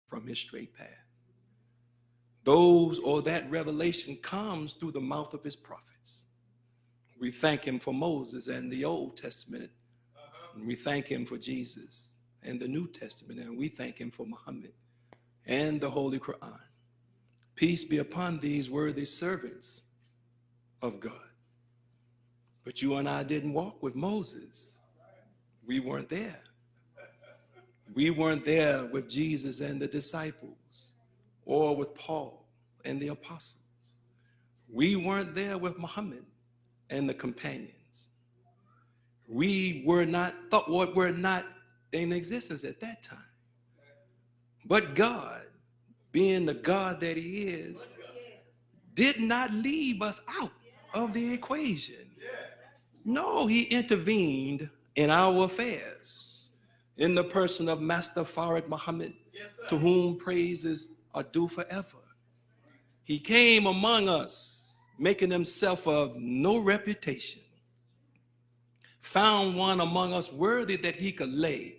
from his straight path. Those or that revelation comes through the mouth of his prophets. We thank him for Moses and the Old Testament. And we thank him for Jesus and the New Testament. And we thank him for Muhammad and the Holy Quran. Peace be upon these worthy servants of God. But you and I didn't walk with Moses. We weren't there. We weren't there with Jesus and the disciples, or with Paul and the apostles. We weren't there with Muhammad and the companions. We were not in existence at that time. But God, being the God that he is, did not leave us out of the equation. No, he intervened in our affairs in the person of Master Farid Muhammad, to whom praises are due forever. He came among us, making himself of no reputation, found one among us worthy that he could lay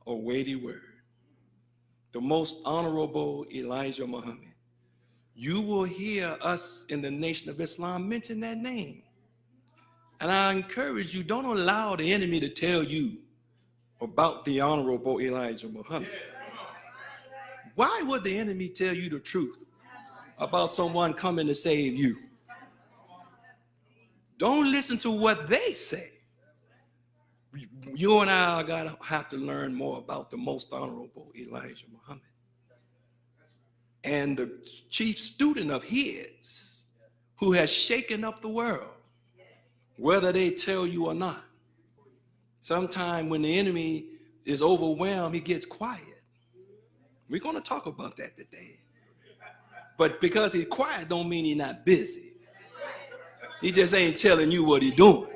a weighty word. The most honorable Elijah Muhammad. You will hear us in the Nation of Islam mention that name. And I encourage you, don't allow the enemy to tell you about the honorable Elijah Muhammad. Why would the enemy tell you the truth about someone coming to save you? Don't listen to what they say. You and I are going to have to learn more about the most honorable Elijah Muhammad. And the chief student of his, who has shaken up the world, whether they tell you or not. Sometime when the enemy is overwhelmed, he gets quiet. We're going to talk about that today. But because he's quiet don't mean he's not busy. He just ain't telling you what he's doing.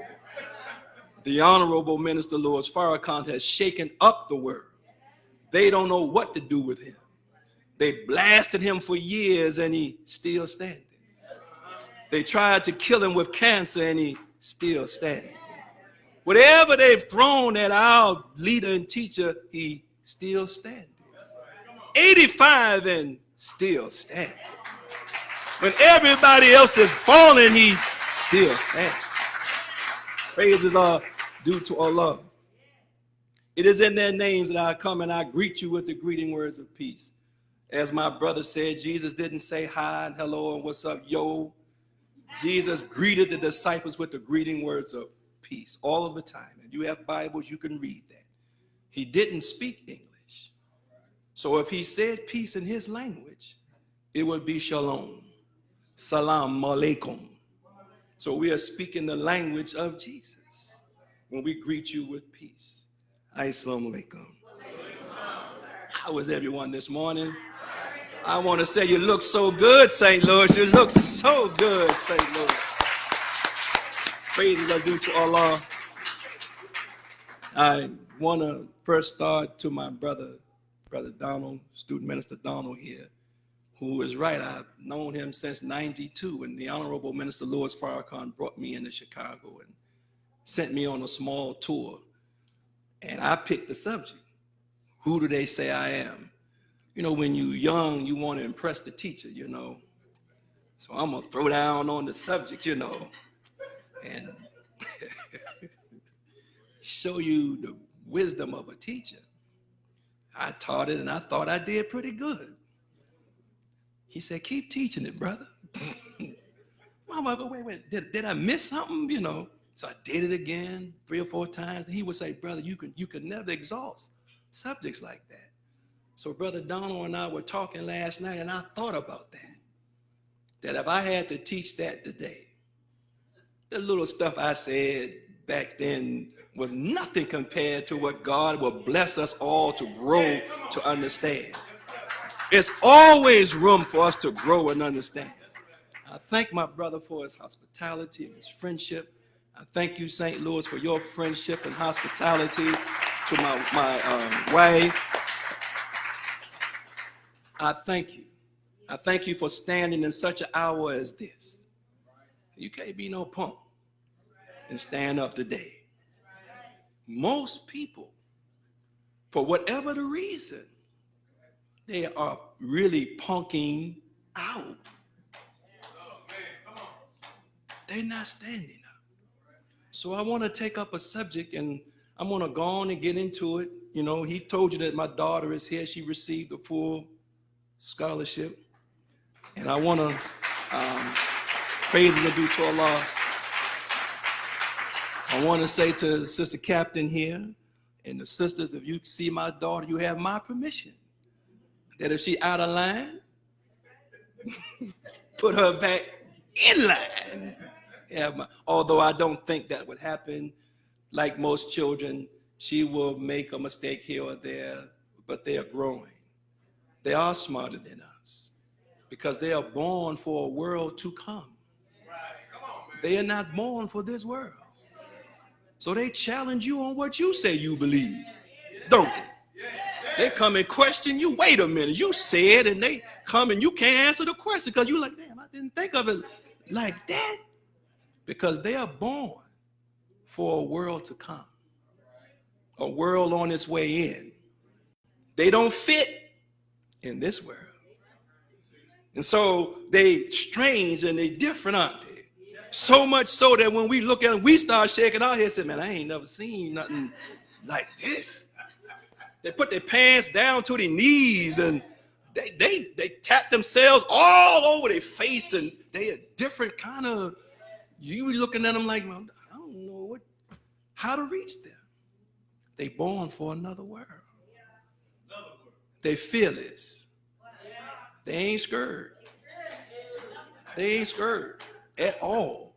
The Honorable Minister Louis Farrakhan has shaken up the world. They don't know what to do with him. They blasted him for years and he's still standing. They tried to kill him with cancer and he's still standing. Whatever they've thrown at our leader and teacher, he's still standing. 85 and still standing. When everybody else is falling, he's still standing. Praises are due to Allah. It is in their names that I come and I greet you with the greeting words of peace. As my brother said, Jesus didn't say hi and hello and what's up, yo. Jesus greeted the disciples with the greeting words of peace all of the time. And you have Bibles, you can read that. He didn't speak English. So if he said peace in his language, it would be shalom, salam alaikum. So we are speaking the language of Jesus when we greet you with peace. Assalamu alaikum. How was everyone this morning? I want to say you look so good, St. Louis. You look so good, St. Louis. Praises are due to Allah. I want to first start to my brother Donald, student minister Donald here, who is right. I've known him since 92, and the Honorable Minister Louis Farrakhan brought me into Chicago and sent me on a small tour. And I picked the subject. Who do they say I am? You know, when you're young, you want to impress the teacher, you know. So I'm going to throw down on the subject, you know, and show you the wisdom of a teacher. I taught it, and I thought I did pretty good. He said, keep teaching it, brother. Wait, did I miss something, you know? So I did it again 3 or 4 times. And he would say, brother, you could never exhaust subjects like that. So Brother Donald and I were talking last night, and I thought about that if I had to teach that today, the little stuff I said back then was nothing compared to what God will bless us all to grow to understand. There's always room for us to grow and understand. I thank my brother for his hospitality and his friendship. I thank you, St. Louis, for your friendship and hospitality to my wife. I thank you. I thank you for standing in such an hour as this. You can't be no punk and stand up today. Most people, for whatever the reason, They are really punking out. They're not standing up. So I want to take up a subject, and I'm going to go on and get into it. You know, he told you that my daughter is here. She received a full scholarship. And I want to praise and due to Allah. I want to say to Sister Captain here and the sisters, if you see my daughter, you have my permission that if she out of line, put her back in line. Although I don't think that would happen. Like most children, she will make a mistake here or there, but they are growing. They are smarter than us because they are born for a world to come. They are not born for this world. So they challenge you on what you say you believe, don't they? They come and question you. Wait a minute, you said, and they come and you can't answer the question because you're like, damn, I didn't think of it like that. Because they are born for a world to come, a world on its way in. They don't fit in this world. And so they strange and they different, aren't they? So much so that when we look at them, we start shaking our heads and say, man, I ain't never seen nothing like this. They put their pants down to their knees and they tap themselves all over their face, and they a different kind of, you looking at them like, well, I don't know how to reach them. They born for another world. They fearless. They ain't scared. They ain't scared at all.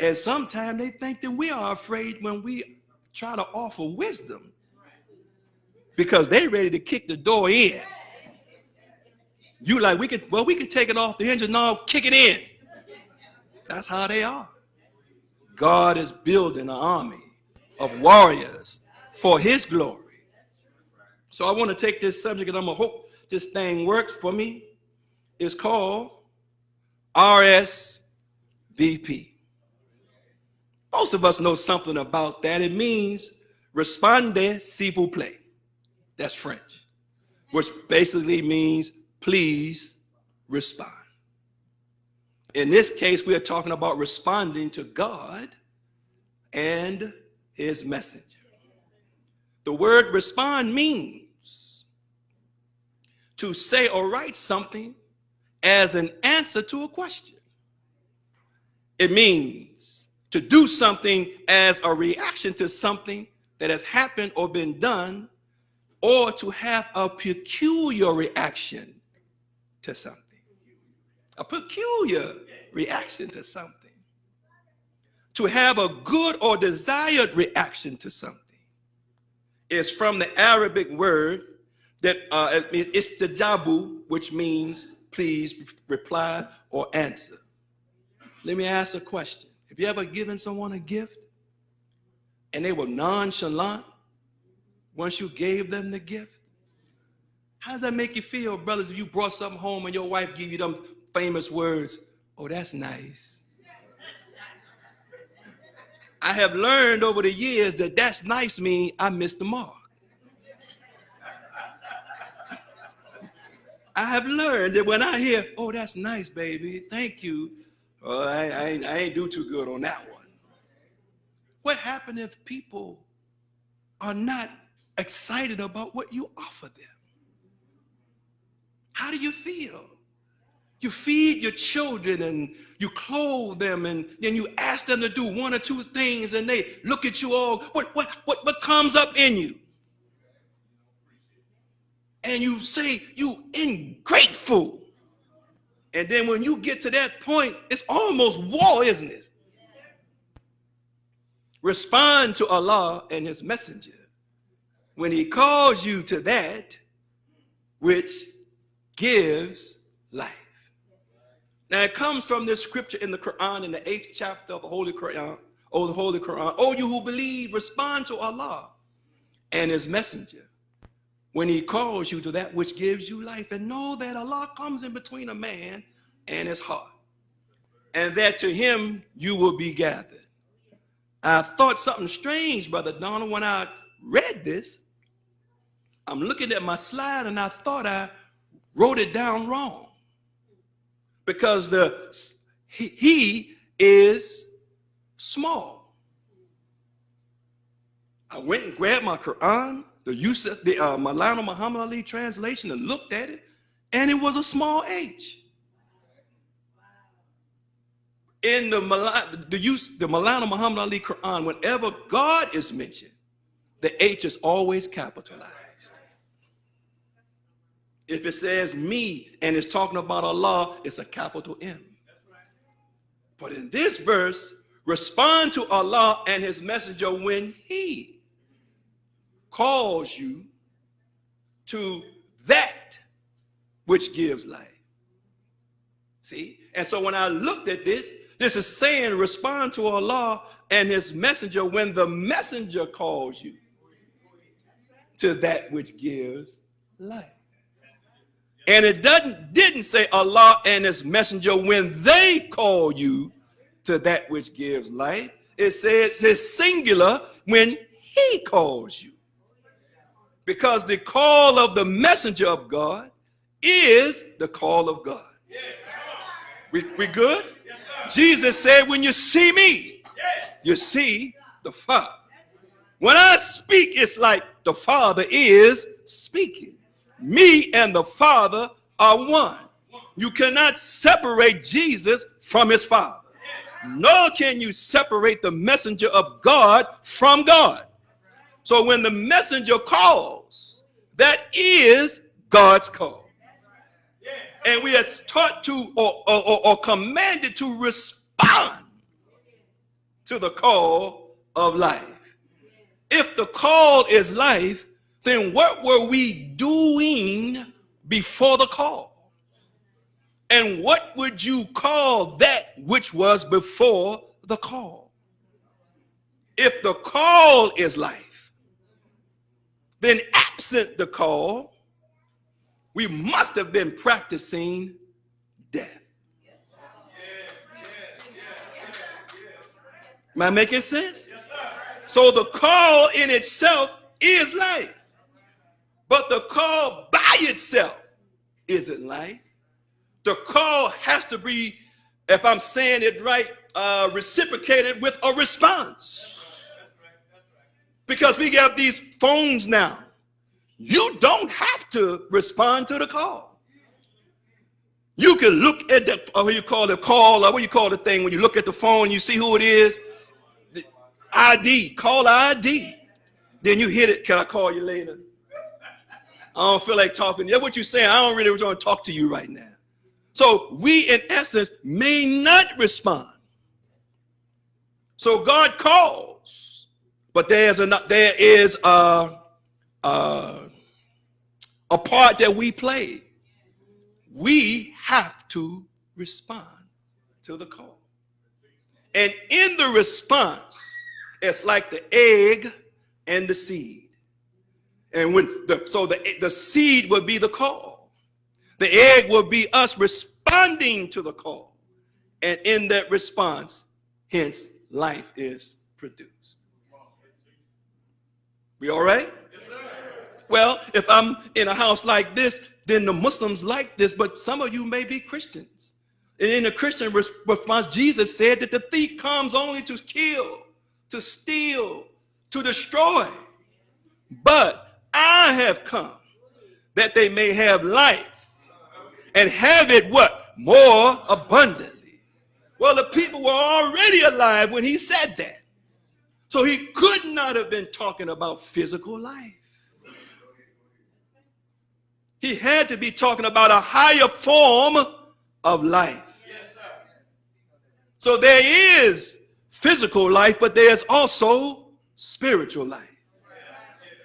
And sometimes they think that we are afraid when we try to offer wisdom because they ready to kick the door in. You like, we can take it off the hinges. No, kick it in. That's how they are. God is building an army of warriors for his glory. So I want to take this subject, and I'm going to hope this thing works for me. It's called R.S.V.P. Most of us know something about that. It means Respondez s'il vous plaît. That's French, which basically means please respond. In this case, we are talking about responding to God and his messenger. The word respond means to say or write something as an answer to a question. It means to do something as a reaction to something that has happened or been done, or to have a peculiar reaction to something. A peculiar reaction to something. To have a good or desired reaction to something is from the Arabic word that it's the jabu, which means please reply or answer. Let me ask a question. Have you ever given someone a gift and they were nonchalant once you gave them the gift? How does that make you feel, brothers, if you brought something home and your wife gave you them famous words, oh, that's nice? I have learned over the years that that's nice means I missed the mark. I have learned that when I hear, oh, that's nice, baby, thank you, oh, I ain't do too good on that one. What happens if people are not excited about what you offer them? How do you feel? You feed your children and you clothe them, and then you ask them to do one or two things and they look at you all, what comes up in you? And you say, you ungrateful. And then when you get to that point, it's almost war, isn't it? Respond to Allah and his messenger when he calls you to that which gives life. Now it comes from this scripture in the Quran, in the 8th chapter of the Holy Quran. Oh, you who believe, respond to Allah and his messenger when he calls you to that which gives you life, and know that Allah comes in between a man and his heart, and that to him you will be gathered. I thought something strange, Brother Donald, when I read this. I'm looking at my slide and I thought I wrote it down wrong. Because he is small. I went and grabbed my Quran, the Maulana Muhammad Ali translation, and looked at it, and it was a small h. In the Maulana Muhammad Ali Quran, whenever God is mentioned, the H is always capitalized. If it says me and it's talking about Allah, it's a capital M. But in this verse, respond to Allah and his messenger when he calls you to that which gives life. See? And so when I looked at this, this is saying respond to Allah and his messenger when the messenger calls you to that which gives life. And it didn't say Allah and his messenger when they call you to that which gives life. It says his singular when he calls you. Because the call of the messenger of God is the call of God. We good? Jesus said, when you see me, you see the Father. When I speak, it's like the Father is speaking. Me and the Father are one. You cannot separate Jesus from his Father. Nor can you separate the messenger of God from God. So when the messenger calls, that is God's call. And we are taught to or commanded to respond to the call of life. If the call is life, then what were we doing before the call? And what would you call that which was before the call? If the call is life, then absent the call, we must have been practicing death. Am I making sense? So the call in itself is life. But the call by itself isn't life. The call has to be, if I'm saying it right, reciprocated with a response. Because we have these phones now. You don't have to respond to the call. You can look at the, or what you call the call, or what you call the thing, when you look at the phone, you see who it is. The ID, call ID. Then you hit it, can I call you later? I don't feel like talking. That's what you're saying. I don't really want to talk to you right now. So we, in essence, may not respond. So God calls, but there is a part that we play. We have to respond to the call. And in the response, it's like the egg and the seed. And when the seed would be the call. The egg will be us responding to the call. And in that response, hence, life is produced. We all right? Yes, sir. Well, if I'm in a house like this, then the Muslims like this, but some of you may be Christians. And in the Christian response, Jesus said that the thief comes only to kill, to steal, to destroy. But I have come that they may have life and have it what? More abundantly. Well, the people were already alive when he said that. So he could not have been talking about physical life. He had to be talking about a higher form of life. So there is physical life, but there's also spiritual life.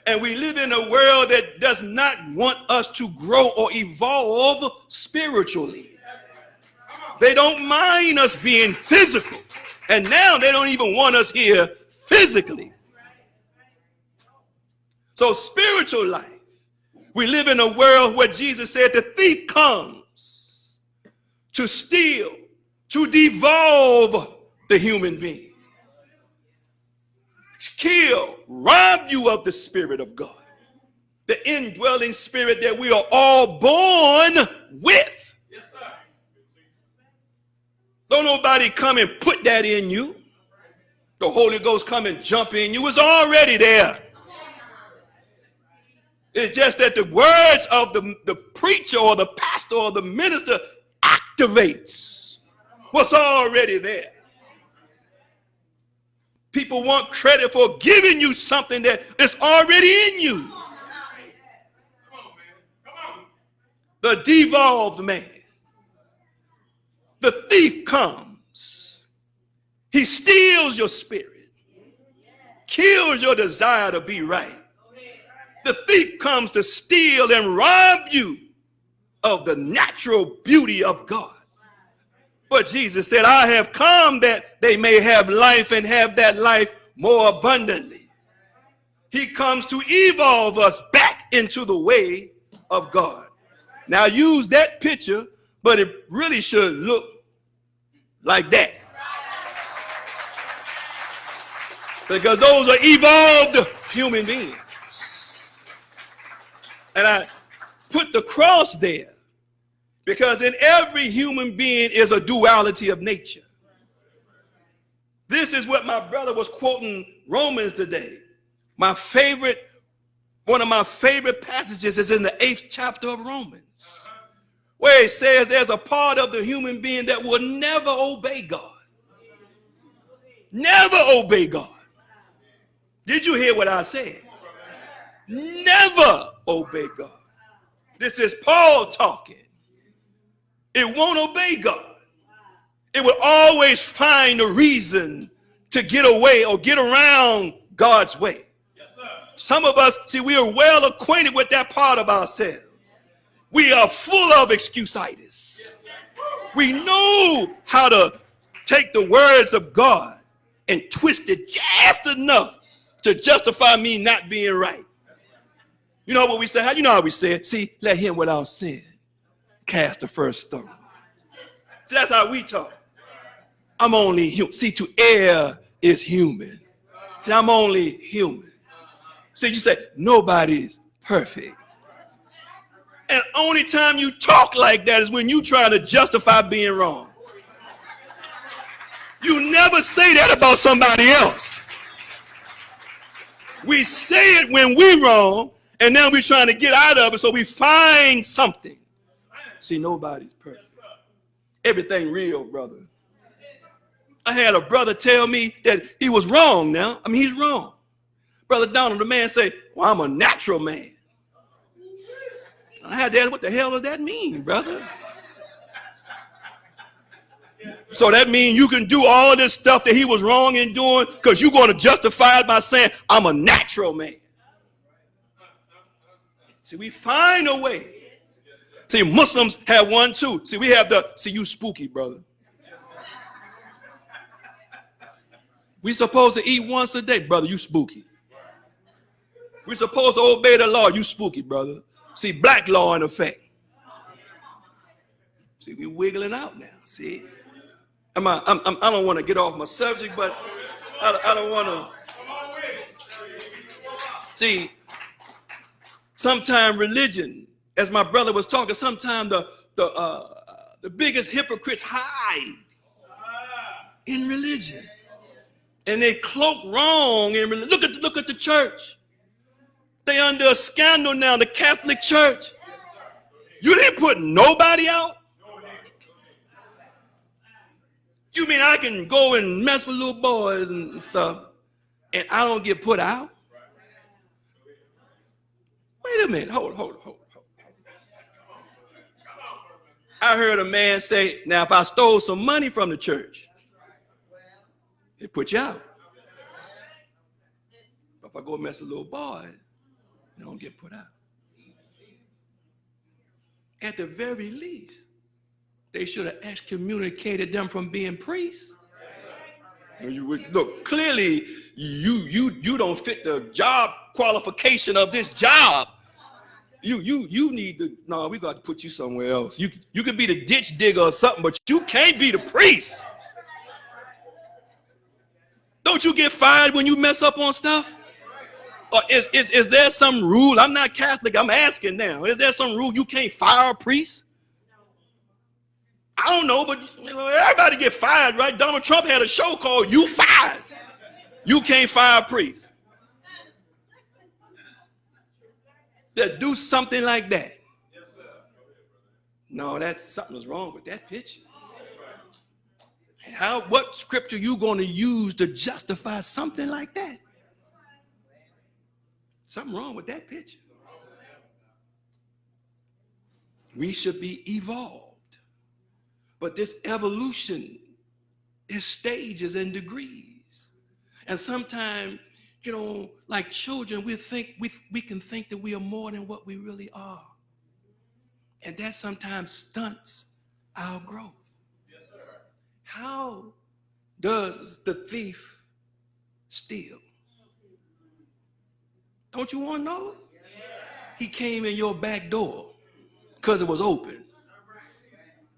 And we live in a world that does not want us to grow or evolve spiritually. They don't mind us being physical. And now they don't even want us here physically. So spiritual life. We live in a world where Jesus said the thief comes to steal, to devolve the human being. Kill, rob you of the Spirit of God. the indwelling spirit that we are all born with. Yes, sir. Don't nobody come and put that in you. The Holy Ghost come and jump in you. It's already there. It's just that the words of the preacher or the pastor or the minister activates what's already there. People want credit for giving you something that is already in you. The devolved man. The thief comes. He steals your spirit. Kills your desire to be right. The thief comes to steal and rob you of the natural beauty of God. But Jesus said, I have come that they may have life and have that life more abundantly. He comes to evolve us back into the way of God. Now use that picture, but it really should look like that. Because those are evolved human beings. And I put the cross there because in every human being is a duality of nature. This is what my brother was quoting Romans today. One of my favorite passages is in the 8th chapter of Romans, where it says there's a part of the human being that will never obey God. Never obey God. Did you hear what I said? Never obey God. This is Paul talking. It won't obey God. It will always find a reason to get away or get around God's way. Yes, sir. Some of us, see, we are well acquainted with that part of ourselves. We are full of excuse-itis. We know how to take the words of God and twist it just enough to justify me not being right. You know what we say? You know how we say it? See, let him without sin cast the first stone. See, that's how we talk. I'm only human. See, to err is human. See, I'm only human. See, you say, nobody's perfect. And only time you talk like that is when you try to justify being wrong. You never say that about somebody else. We say it when we're wrong, and now we're trying to get out of it, so we find something. See, nobody's perfect. Everything real, brother. I had a brother tell me that he was wrong now. I mean, he's wrong. Brother Donald, the man, say, well, I'm a natural man. I had to ask, what the hell does that mean, brother? So that means you can do all this stuff that he was wrong in doing because you're going to justify it by saying, I'm a natural man. See, we find a way. See, Muslims have one too. See, we have you spooky, brother. We supposed to eat once a day, brother, you spooky. We supposed to obey the law, you spooky, brother. See, black law in effect. See, we wiggling out now, see? I don't want to get off my subject, but I don't want to. See, sometimes religion, as my brother was talking, sometimes the biggest hypocrites hide in religion. And they cloak wrong in religion. Look at the church. They under a scandal now, the Catholic Church. You didn't put nobody out? You mean I can go and mess with little boys and stuff and I don't get put out? Wait a minute. Hold. I heard a man say, now if I stole some money from the church, they put you out. But if I go mess with little boys, they don't get put out. At the very least, they should have excommunicated them from being priests. Look, clearly you don't fit the job qualification of this job. You need to, no, we got to put you somewhere else. You could be the ditch digger or something, but you can't be the priest. Don't you get fired when you mess up on stuff? Or is there some rule? I'm not Catholic. I'm asking now. Is there some rule you can't fire a priest? I don't know, but everybody get fired, right? Donald Trump had a show called "You Fired." You can't fire a priest. That do something like that. No, that's something's wrong with that picture. What scripture you going to use to justify something like that? Something wrong with that picture. We should be evolved. But this evolution is stages and degrees. And sometimes, like children, we can think that we are more than what we really are. And that sometimes stunts our growth. Yes, sir. How does the thief steal? Don't you want to know? Yes. He came in your back door because it was open.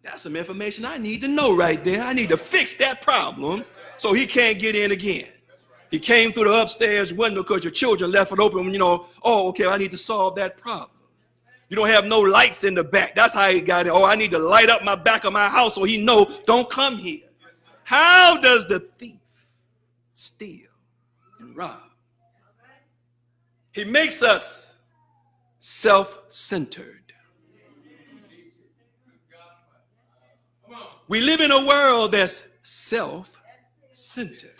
That's some information I need to know right there. I need to fix that problem so he can't get in again. He came through the upstairs window because your children left it open, oh, okay, I need to solve that problem. You don't have no lights in the back. That's how he got it. Oh, I need to light up my back of my house so he know, don't come here. How does the thief steal and rob? He makes us self-centered. We live in a world that's self-centered.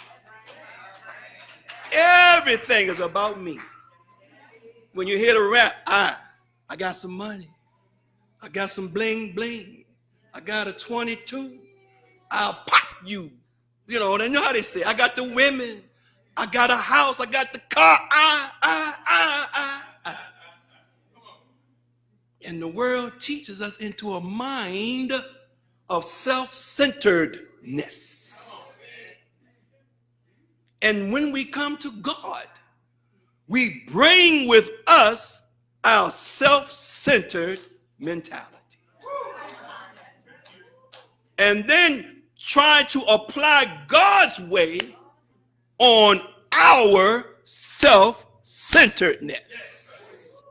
Everything is about me. When you hear the rap, I got some money. I got some bling bling. I got a 22. I'll pop you. They know how they say. I got the women. I got a house. I got the car. And the world teaches us into a mind of self-centeredness. And when we come to God, we bring with us our self-centered mentality. And then try to apply God's way on our self-centeredness.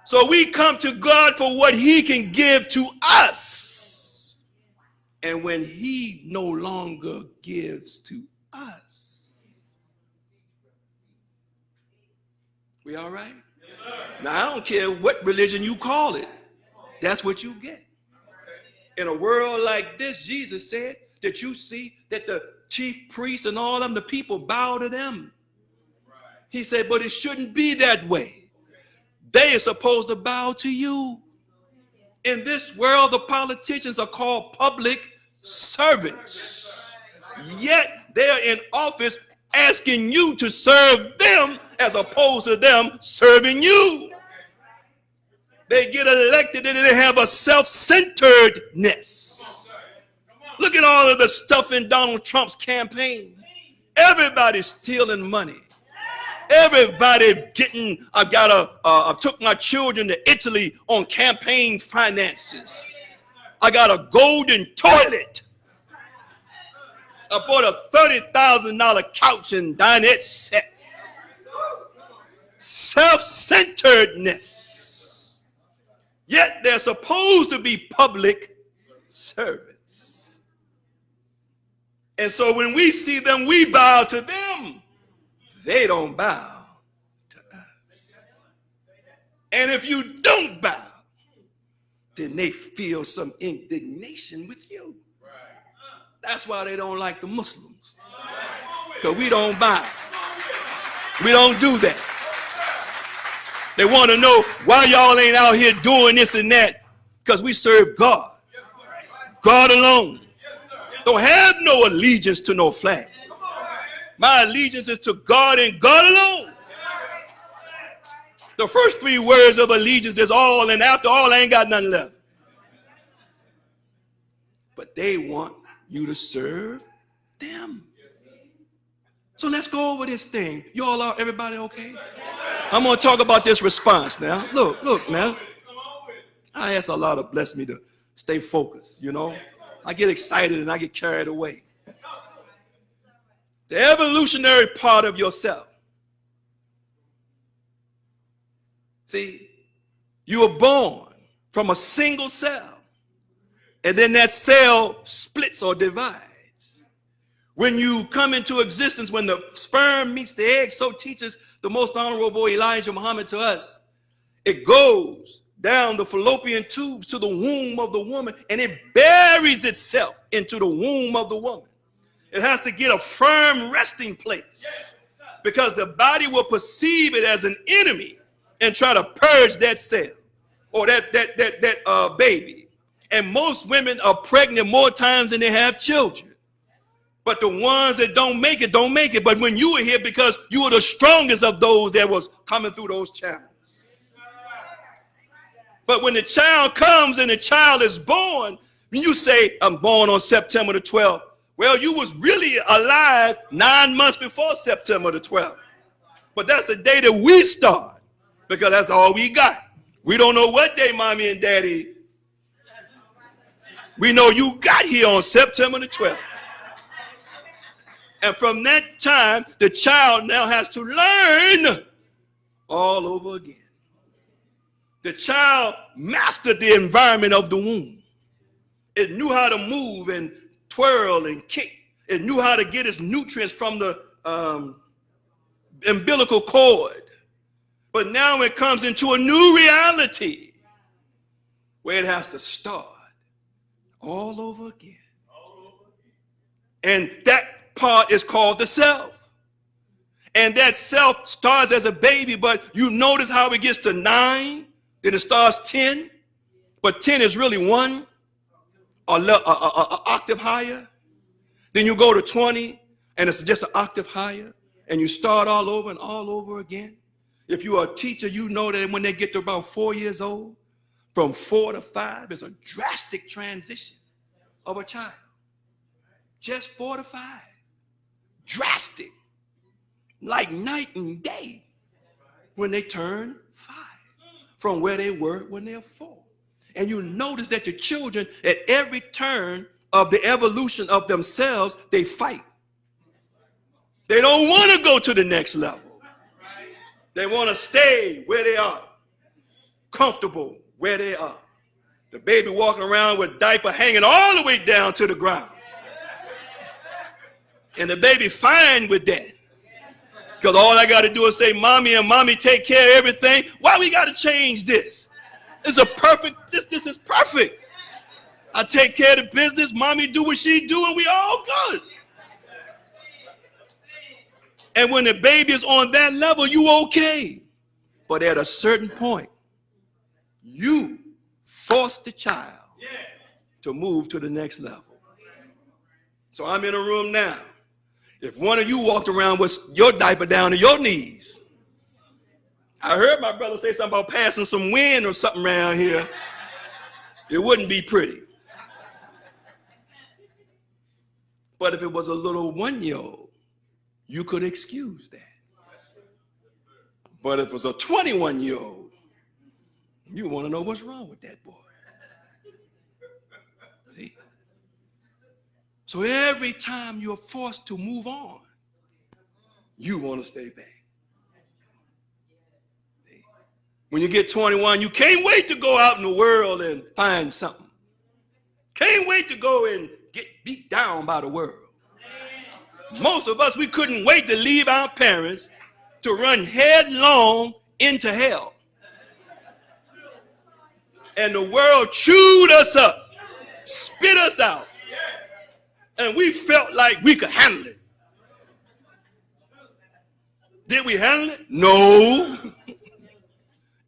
So we come to God for what he can give to us. And when he no longer gives to us, we all right? Yes, sir. Now, I don't care what religion you call it. That's what you get. In a world like this, Jesus said that you see that the chief priests and all of them, the people bow to them. He said, but it shouldn't be that way. They are supposed to bow to you. In this world, the politicians are called public servants. Yet they're in office asking you to serve them as opposed to them serving you. They get elected and they have a self-centeredness. Look at all of the stuff in Donald Trump's campaign. Everybody's stealing money. Everybody I took my children to Italy on campaign finances. I got a golden toilet. I bought a $30,000 couch and dinette set. Self-centeredness. Yet they're supposed to be public servants. And so when we see them, we bow to them. They don't bow to us. And if you don't bow, then they feel some indignation with you. That's why they don't like the Muslims. Because we don't bow. We don't do that. They want to know why y'all ain't out here doing this and that. Because we serve God. God alone. Don't have no allegiance to no flag. My allegiance is to God and God alone. The first three words of allegiance is all, and after all, I ain't got nothing left. But they want you to serve them. So let's go over this thing. You all everybody okay? I'm going to talk about this response now. Look, man. I ask Allah to bless me to stay focused, I get excited and I get carried away. The evolutionary part of yourself See, you were born from a single cell, and then that cell splits or divides. When you come into existence, when the sperm meets the egg, so teaches the most honorable Elijah Muhammad to us, it goes down the fallopian tubes to the womb of the woman, and it buries itself into the womb of the woman. It has to get a firm resting place because the body will perceive it as an enemy and try to purge that cell or that baby. And most women are pregnant more times than they have children. But the ones that don't make it, don't make it. But when you were here, because you were the strongest of those that was coming through those channels. But when the child comes and the child is born, when you say, I'm born on September the 12th, well, you was really alive 9 months before September the 12th. But that's the day that we start, because that's all we got. We don't know what day mommy and daddy. We know you got here on September the 12th. And from that time, the child now has to learn all over again. The child mastered the environment of the womb. It knew how to move and twirl and kick. It knew how to get its nutrients from the umbilical cord. But now it comes into a new reality where it has to start all over again. And that part is called the self. And that self starts as a baby, but you notice how it gets to 9, then it starts 10, but 10 is really 1, an octave higher. Then you go to 20, and it's just an octave higher, and you start all over and all over again. If you are a teacher, you know that when they get to about 4 years old, from 4 to 5, it's a drastic transition of a child. Just 4 to 5. Drastic. Like night and day when they turn 5 from where they were when they were 4. And you notice that the children, at every turn of the evolution of themselves, they fight. They don't want to go to the next level. They want to stay where they are, comfortable where they are. The baby walking around with diaper hanging all the way down to the ground. And the baby fine with that. Because all I got to do is say, mommy, and mommy take care of everything. Why we got to change this? This is perfect. I take care of the business, mommy do what she do, and we all good. And when the baby is on that level, you okay. But at a certain point, you force the child to move to the next level. So I'm in a room now. If one of you walked around with your diaper down to your knees, I heard my brother say something about passing some wind or something around here, it wouldn't be pretty. But if it was a little 1-year-old, you could excuse that. But if it was a 21-year-old, you want to know what's wrong with that boy. See? So every time you're forced to move on, you want to stay back. See? When you get 21, you can't wait to go out in the world and find something. Can't wait to go and get beat down by the world. Most of us, we couldn't wait to leave our parents to run headlong into hell. And the world chewed us up, spit us out, and we felt like we could handle it. Did we handle it? No.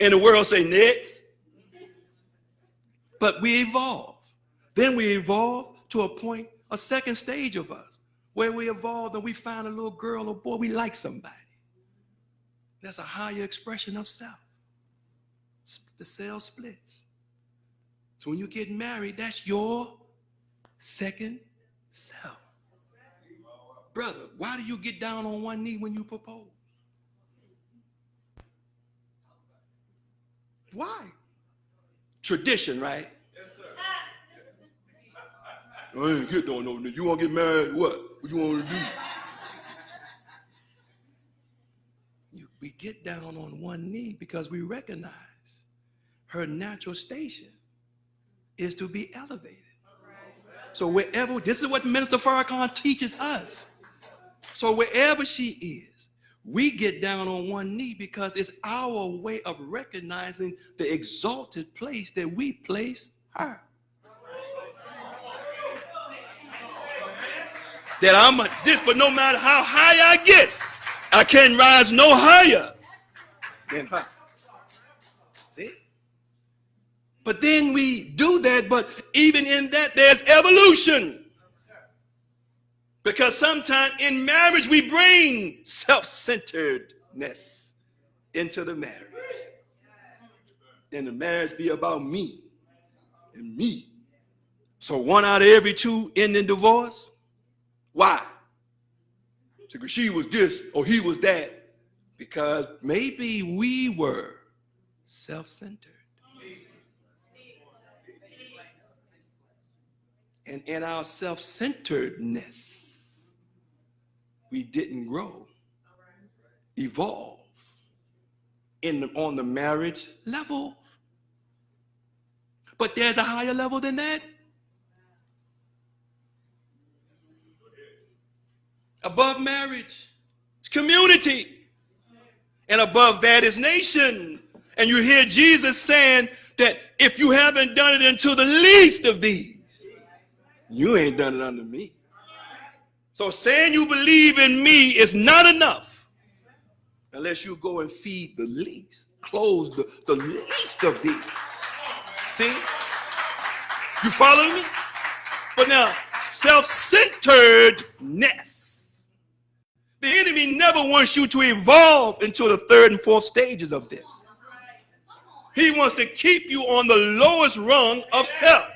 And the world say next. But we evolve. Then we evolve to a point, a second stage of us, where we evolve and we find a little girl or boy, we like somebody. That's a higher expression of self. The cell splits. So when you get married, that's your second self. Brother, why do you get down on one knee when you propose? Why? Tradition, right? Yes, sir. I ain't get down on no knee. You want to get married? What? What you want to do? we get down on one knee because we recognize her natural station is to be elevated. So wherever, this is what Minister Farrakhan teaches us. So wherever she is, we get down on one knee because it's our way of recognizing the exalted place that we place her. That I'm this, but no matter how high I get, I can't rise no higher than her. See? But then we do that, but even in that, there's evolution. Because sometimes in marriage, we bring self-centeredness into the marriage. And the marriage be about me and me. So 1 out of every 2 end in divorce. Why? Because she was this or he was that. Because maybe we were self-centered. And in our self-centeredness, we didn't grow, evolve on the marriage level. But there's a higher level than that. Above marriage, it's community. And above that is nation. And you hear Jesus saying that if you haven't done it unto the least of these, you ain't done it unto me. So saying you believe in me is not enough unless you go and feed the least, clothe the least of these. See? You following me? But now, self-centeredness. The enemy never wants you to evolve into the 3rd and 4th stages of this. He wants to keep you on the lowest rung of self.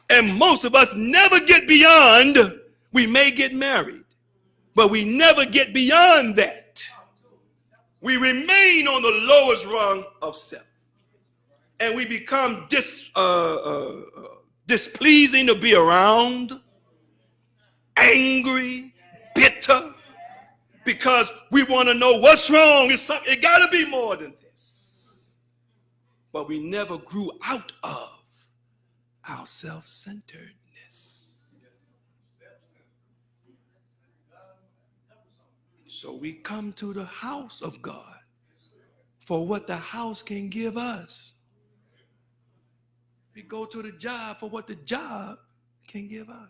And most of us never get beyond, we may get married, but we never get beyond that. We remain on the lowest rung of self. And we become displeasing to be around, angry, bitter, because we want to know what's wrong. It got to be more than this. But we never grew out of our self-centeredness. So we come to the house of God for what the house can give us. We go to the job for what the job can give us.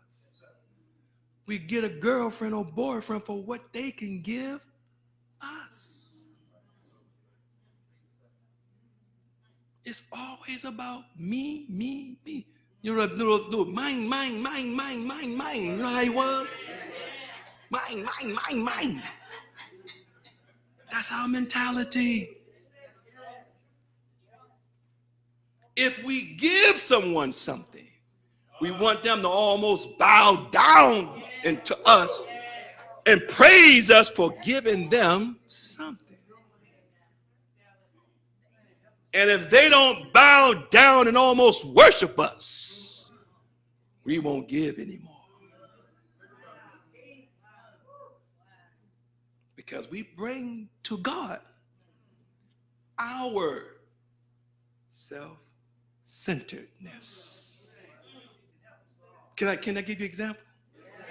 We get a girlfriend or boyfriend for what they can give us. It's always about me, me, me. You're a little mine. You know how he was? Mine. That's our mentality. If we give someone something, we want them to almost bow down into us and praise us for giving them something. And if they don't bow down and almost worship us, we won't give anymore. Because we bring to God our self-centeredness. Can I give you an example?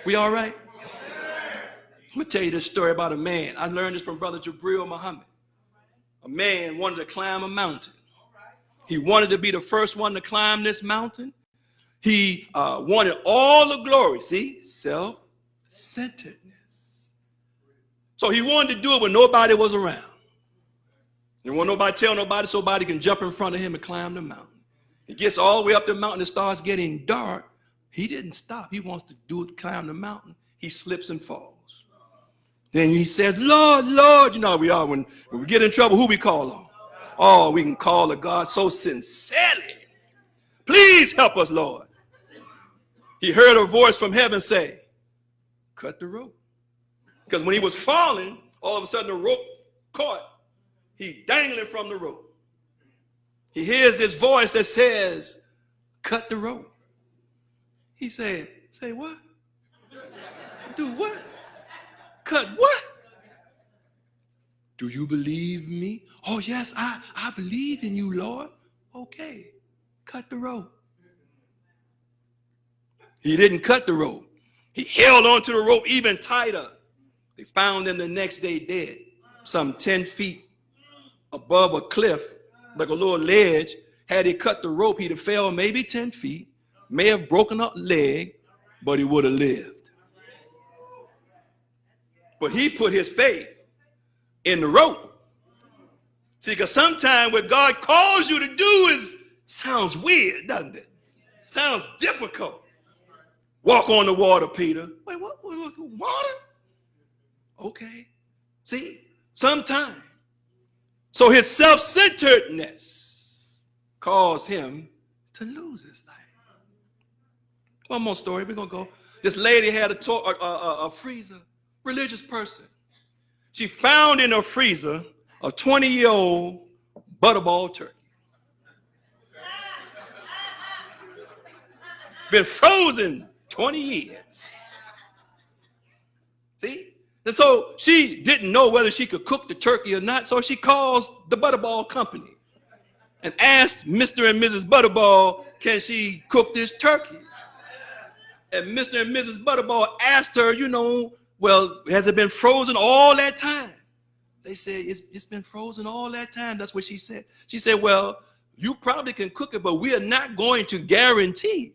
We all right? I'm going to tell you this story about a man. I learned this from Brother Jabril Muhammad. A man wanted to climb a mountain. He wanted to be the first one to climb this mountain. He wanted all the glory. See? Self-centeredness. So he wanted to do it when nobody was around. He didn't want nobody to tell nobody so nobody can jump in front of him and climb the mountain. He gets all the way up the mountain. It starts getting dark. He didn't stop. He wants to climb the mountain. He slips and falls. Then he says, Lord, Lord. You know how we are when we get in trouble, who we call on? Oh, we can call a God so sincerely. Please help us, Lord. He heard a voice from heaven say, cut the rope. Because when he was falling, all of a sudden the rope caught. He dangling from the rope. He hears this voice that says, cut the rope. He said, say what? Do what? Cut what? Do you believe me? Oh, yes, I believe in you, Lord. Okay, cut the rope. He didn't cut the rope. He held onto the rope even tighter. They found him the next day dead, some 10 feet above a cliff, like a little ledge. Had he cut the rope, he'd have fell maybe 10 feet, may have broken up a leg, but he would have lived. But he put his faith in the rope. See, because sometimes what God calls you to do sounds weird, doesn't it? Sounds difficult. Walk on the water, Peter. Wait, what water? Okay. See, sometimes. So his self-centeredness caused him to lose his life. One more story. We're going to go. This lady had a freezer, religious person. She found in her freezer a 20-year-old butterball turkey. Been frozen 20 years. See? And so she didn't know whether she could cook the turkey or not, so she calls the Butterball company and asked Mr. and Mrs. Butterball, can she cook this turkey? And Mr. and Mrs. Butterball asked her, well, has it been frozen all that time? They said, it's been frozen all that time. That's what she said. She said, well, you probably can cook it, but we are not going to guarantee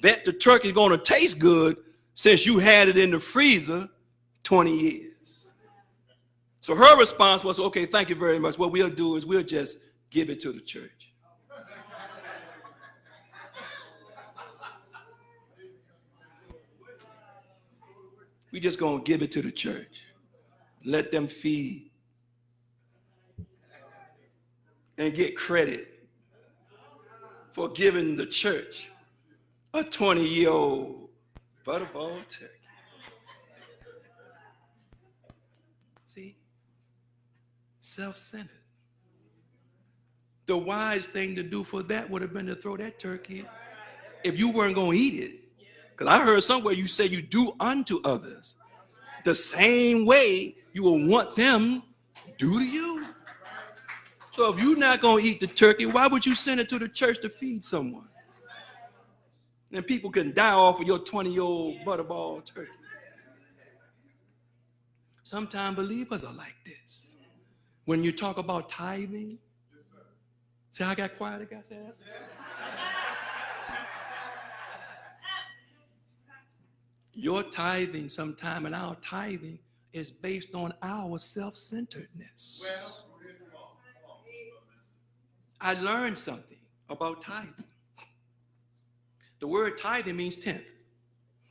that the turkey is going to taste good since you had it in the freezer 20 years. So her response was, okay, thank you very much. What we'll do is we'll just give it to the church. We just going to give it to the church. Let them feed and get credit for giving the church a 20-year-old butterball turkey. See? Self-centered. The wise thing to do for that would have been to throw that turkey if you weren't going to eat it. Because I heard somewhere you say you do unto others the same way you will want them do to you. So if you're not going to eat the turkey, why would you send it to the church to feed someone? And people can die off of your 20-year-old butterball turkey. Sometimes believers are like this. When you talk about tithing, see how I got quiet again? Your tithing sometime and our tithing is based on our self-centeredness. I learned something about tithing. The word tithing means tenth.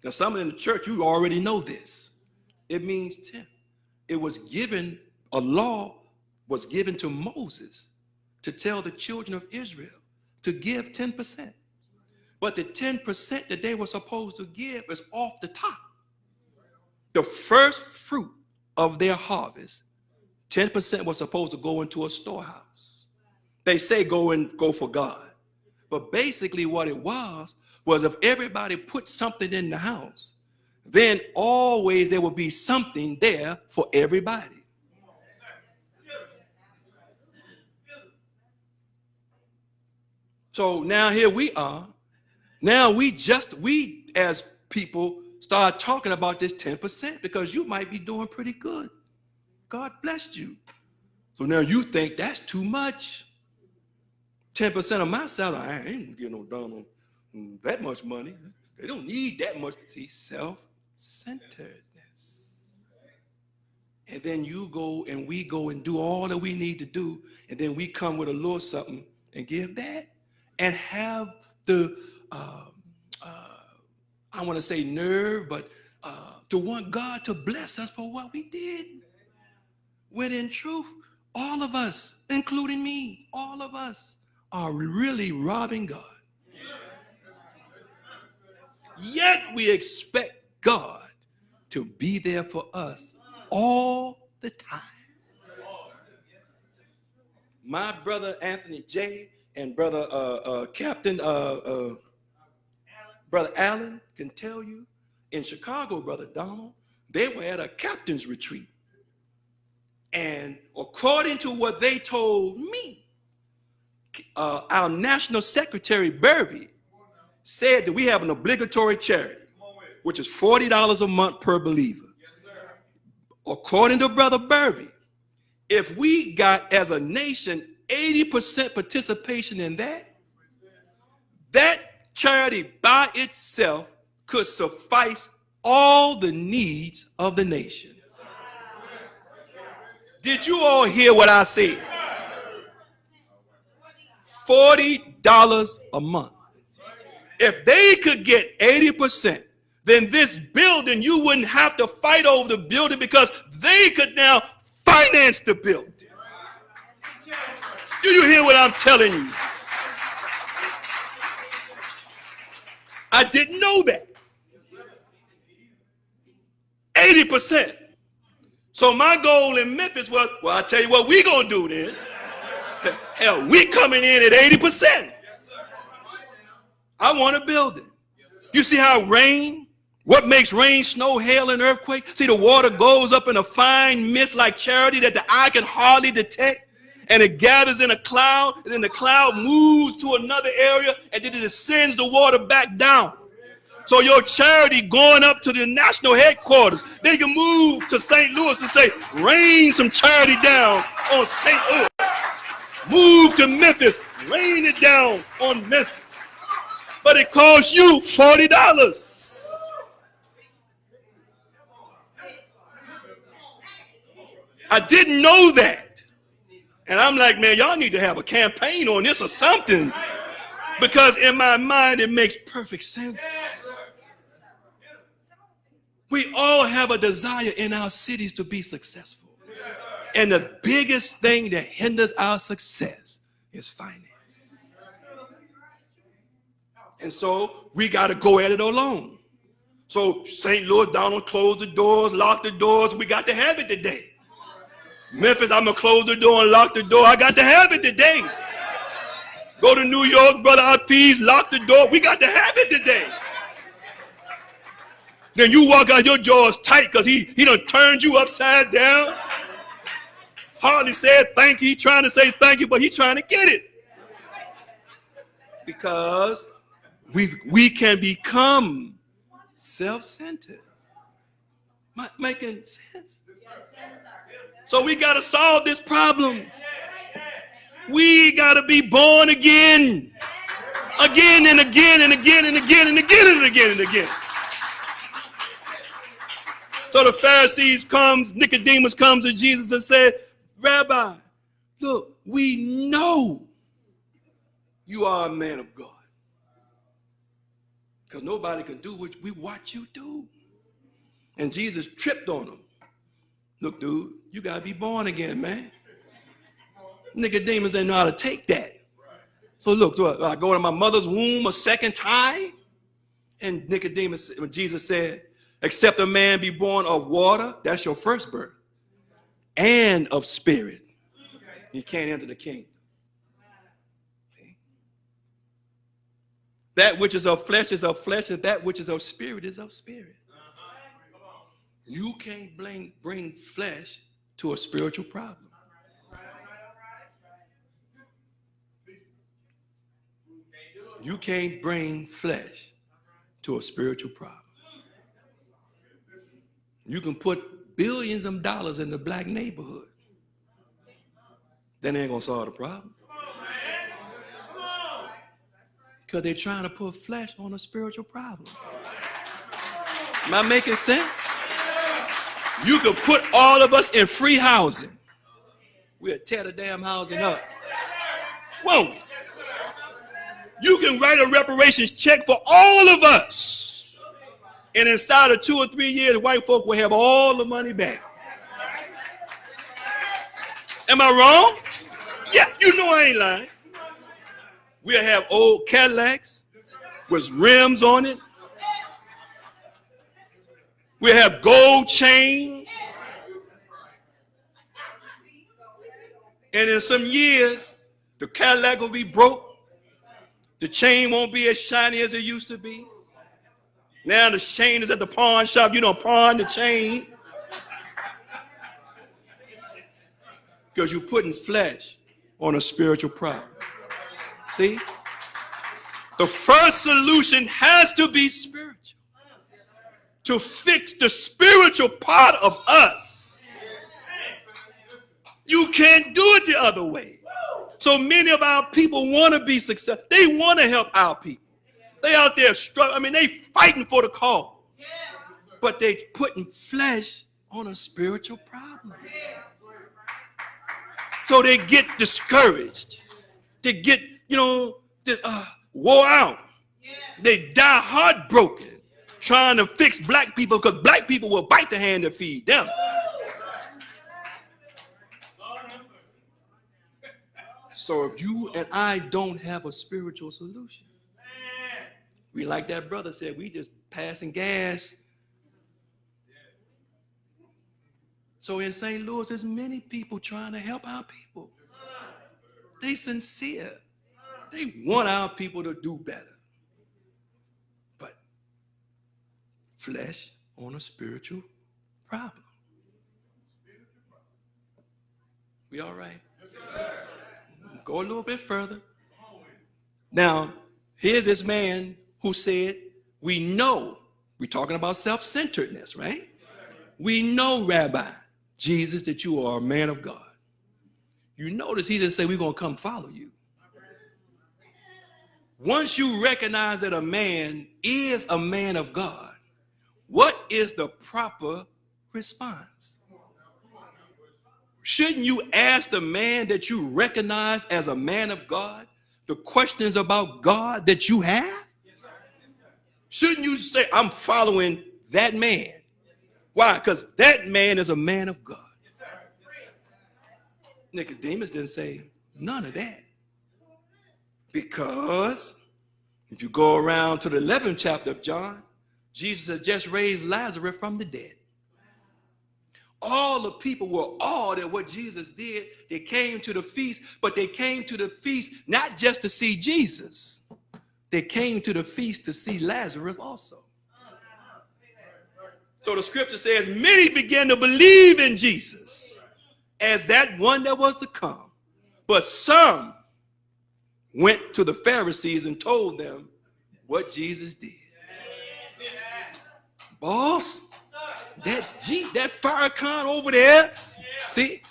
Now, some in the church, you already know this. It means tenth. It was given, a law was given to Moses to tell the children of Israel to give 10%. But the 10% that they were supposed to give is off the top. The first fruit of their harvest, 10% was supposed to go into a storehouse. They say go for God. But basically what it was if everybody put something in the house, then always there will be something there for everybody. So now here we are. Now we as people start talking about this 10% because you might be doing pretty good. God blessed you. So now you think that's too much. 10% of my salary, I ain't getting no down on that much money. They don't need that much. See, self-centeredness. And then you go and we go and do all that we need to do, and then we come with a little something and give that, and have the, I want to say nerve, but to want God to bless us for what we did. When in truth, all of us, including me, all of us are really robbing God. Yet we expect God to be there for us all the time. My brother Anthony J. and brother Captain Brother Allen can tell you, in Chicago, Brother Donald, they were at a captain's retreat. And according to what they told me, our National Secretary, R.S.V.P, said that we have an obligatory charity, which is $40 a month per believer. According to Brother R.S.V.P, if we got, as a nation, 80% participation in that, that charity by itself could suffice all the needs of the nation. Did you all hear what I said? $40 a month. If they could get 80%, then this building, you wouldn't have to fight over the building because they could now finance the building. Do you hear what I'm telling you? I didn't know that. 80%. So my goal in Memphis was, well, I tell you what we gonna do then. Hell, we coming in at 80%. I want a building. You see how rain, what makes rain, snow, hail, and earthquake? See, the water goes up in a fine mist like charity that the eye can hardly detect, and it gathers in a cloud, and then the cloud moves to another area, and then it sends the water back down. So your charity going up to the national headquarters, they can move to St. Louis and say, rain some charity down on St. Louis. Move to Memphis, rain it down on Memphis. But it costs you $40. I didn't know that. And I'm like, man, y'all need to have a campaign on this or something. Because in my mind, it makes perfect sense. We all have a desire in our cities to be successful. And the biggest thing that hinders our success is finance. And so we got to go at it alone. So St. Louis, Donald closed the doors, locked the doors. We got to have it today. Memphis, I'm going to close the door and lock the door. I got to have it today. Go to New York, Brother R.S.V.P, lock the door. We got to have it today. Then you walk out, your jaw's tight because he done turned you upside down. Hardly said thank you. He trying to say thank you, but he trying to get it. Because we can become self-centered. Making sense? So we got to solve this problem. We got to be born again. Again and again and again and again and again and again and again. So the Pharisees comes, Nicodemus comes to Jesus and said, Rabbi, look, we know you are a man of God. Because nobody can do what we watch you do. And Jesus tripped on him. Look, dude, you got to be born again, man. Nicodemus didn't know how to take that. So look, do I go to my mother's womb a second time? And Nicodemus, when Jesus said, except a man be born of water, that's your first birth, and of spirit, you can't enter the kingdom. See? That which is of flesh, and that which is of spirit is of spirit. You can't bring flesh to a spiritual problem. You can't bring flesh to a spiritual problem. You can put billions of dollars in the black neighborhood. That ain't gonna solve the problem. Because they're trying to put flesh on a spiritual problem. Am I making sense? You can put all of us in free housing. We'll tear the damn housing up. Whoa. You can write a reparations check for all of us. And inside of 2 or 3 years, white folk will have all the money back. Am I wrong? Yeah, you know I ain't lying. We'll have old Cadillacs with rims on it. We'll have gold chains. And in some years, the Cadillac will be broke. The chain won't be as shiny as it used to be. Now the chain is at the pawn shop. You don't pawn the chain. Because you're putting flesh on a spiritual problem. See? The first solution has to be spiritual. To fix the spiritual part of us. You can't do it the other way. So many of our people want to be successful. They want to help our people. They out there struggling. I mean, they fighting for the cause. But they putting flesh on a spiritual problem. So they get discouraged. They get, wore out. They die heartbroken trying to fix black people because black people will bite the hand that feed them. So if you and I don't have a spiritual solution, we, like that brother said, we just passing gas. So in St. Louis, there's many people trying to help our people. They sincere. They want our people to do better. But flesh on a spiritual problem. We all right? Yes, sir. Go a little bit further. Now, here's this man who said, we know, we're talking about self-centeredness, right? We know, Rabbi Jesus, that you are a man of God. You notice he didn't say we're going to come follow you. Once you recognize that a man is a man of God, what is the proper response? Shouldn't you ask the man that you recognize as a man of God the questions about God that you have? Shouldn't you say, I'm following that man? Why? Because that man is a man of God. Nicodemus didn't say none of that. Because if you go around to the 11th chapter of John, Jesus had just raised Lazarus from the dead. All the people were awed at what Jesus did. They came to the feast, but they came to the feast not just to see Jesus. They came to the feast to see Lazarus also. So the scripture says, many began to believe in Jesus as that one that was to come. But some went to the Pharisees and told them what Jesus did. Boss, that fire con over there, see?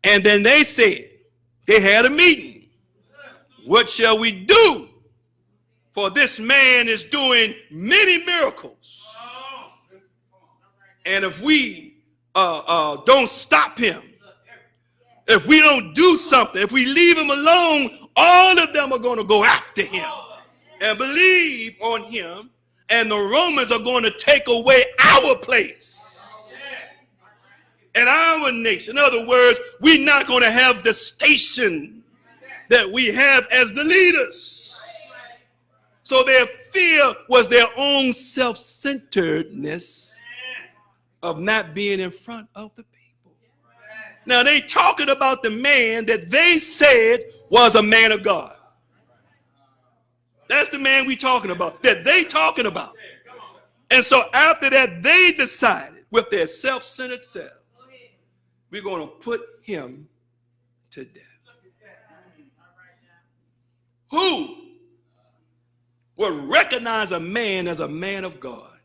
And then they said, they had a meeting. What shall we do? For this man is doing many miracles. And if we don't stop him, if we don't do something, if we leave him alone, all of them are going to go after him and believe on him, and the Romans are going to take away our place and our nation. In other words, we're not going to have the station that we have as the leaders. So their fear was their own self-centeredness of not being in front of the people. Now they talking about the man that they said was a man of God. That's the man we talking about, that they talking about. And so after that, they decided with their self-centered selves, we're going to put him to death. Who will recognize a man as a man of God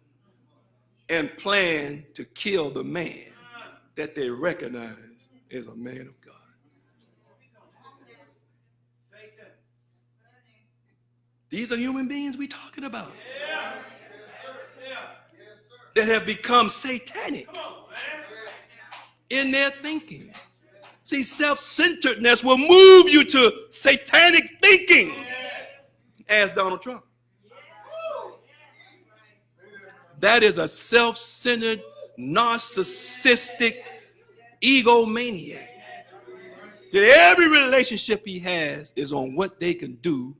and plan to kill the man that they recognize as a man of God? These are human beings we're talking about that have become satanic in their thinking. See, self-centeredness will move you to satanic thinking, as Donald Trump. That is a self-centered, narcissistic egomaniac. That every relationship he has is on what they can do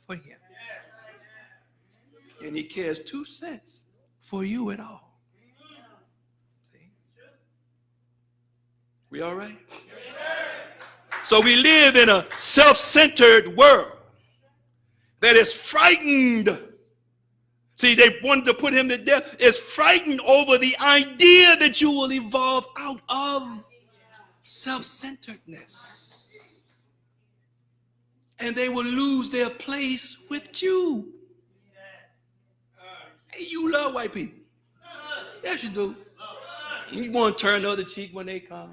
for him. And he cares 2 cents for you at all. See? We all right? So we live in a self-centered world that is frightened. See, they wanted to put him to death. Is frightened over the idea that you will evolve out of self-centeredness. And they will lose their place with you. Hey, you love white people. Yes, you do. You want to turn the other cheek when they come.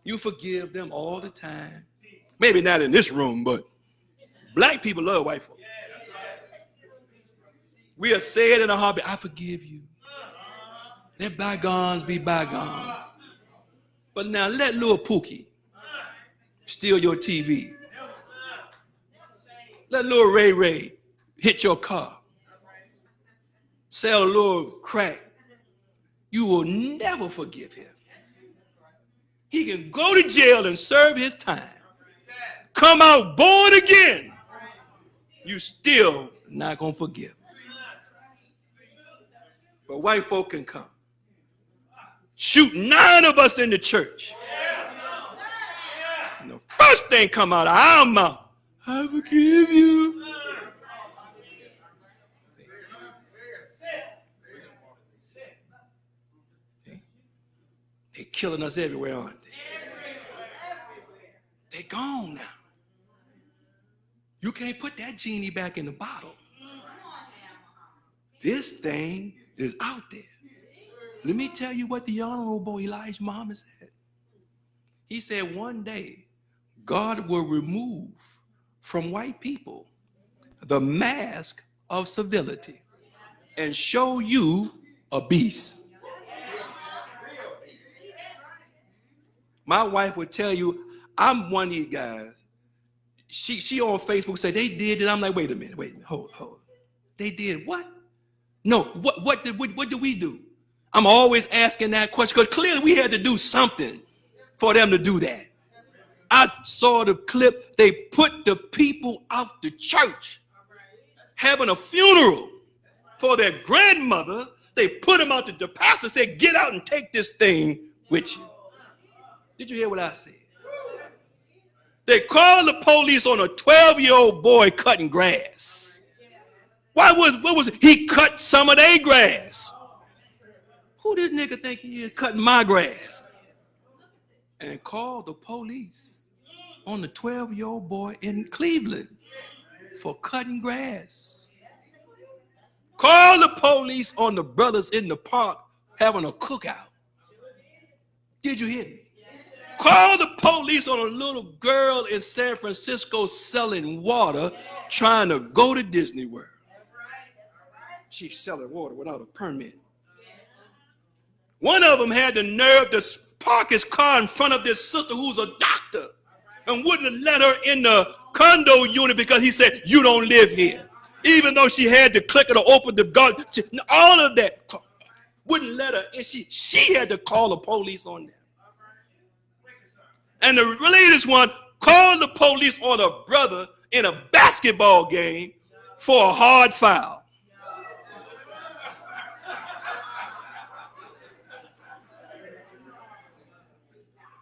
You forgive them all the time. Maybe not in this room, but black people love white folk. We are said in a heartbeat, I forgive you. Let bygones be bygones. But now let little Pookie steal your TV. Let little Ray Ray hit your car. Sell a little crack. You will never forgive him. He can go to jail and serve his time. Come out born again. You still not going to forgive. But white folk can come. Shoot 9 of us in the church. And the first thing come out of our mouth, I forgive you. They're killing us everywhere, aren't they? They're gone now. You can't put that genie back in the bottle. This thing is out there. Let me tell you what the Honorable Elijah Muhammad said. He said one day, God will remove from white people the mask of civility and show you a beast. My wife would tell you, I'm one of these guys. She on Facebook say they did it. I'm like, wait a minute, hold. They did what? No, what did we do? I'm always asking that question because clearly we had to do something for them to do that. I saw the clip. They put the people out the church having a funeral for their grandmother. They put them out. The pastor said, get out and take this thing with you. Did you hear what I said? They called the police on a 12-year-old boy cutting grass. What was it? He cut some of their grass. Who this nigga think he is cutting my grass? And called the police on the 12-year-old boy in Cleveland for cutting grass. Called the police on the brothers in the park having a cookout. Did you hear me? Called the police on a little girl in San Francisco selling water trying to go to Disney World. She's selling water without a permit. One of them had the nerve to park his car in front of this sister who's a doctor and wouldn't have let her in the condo unit because he said, you don't live here. Even though she had the clicker to open the garden, all of that, wouldn't let her. And she had to call the police on that. And the latest one called the police on a brother in a basketball game for a hard foul.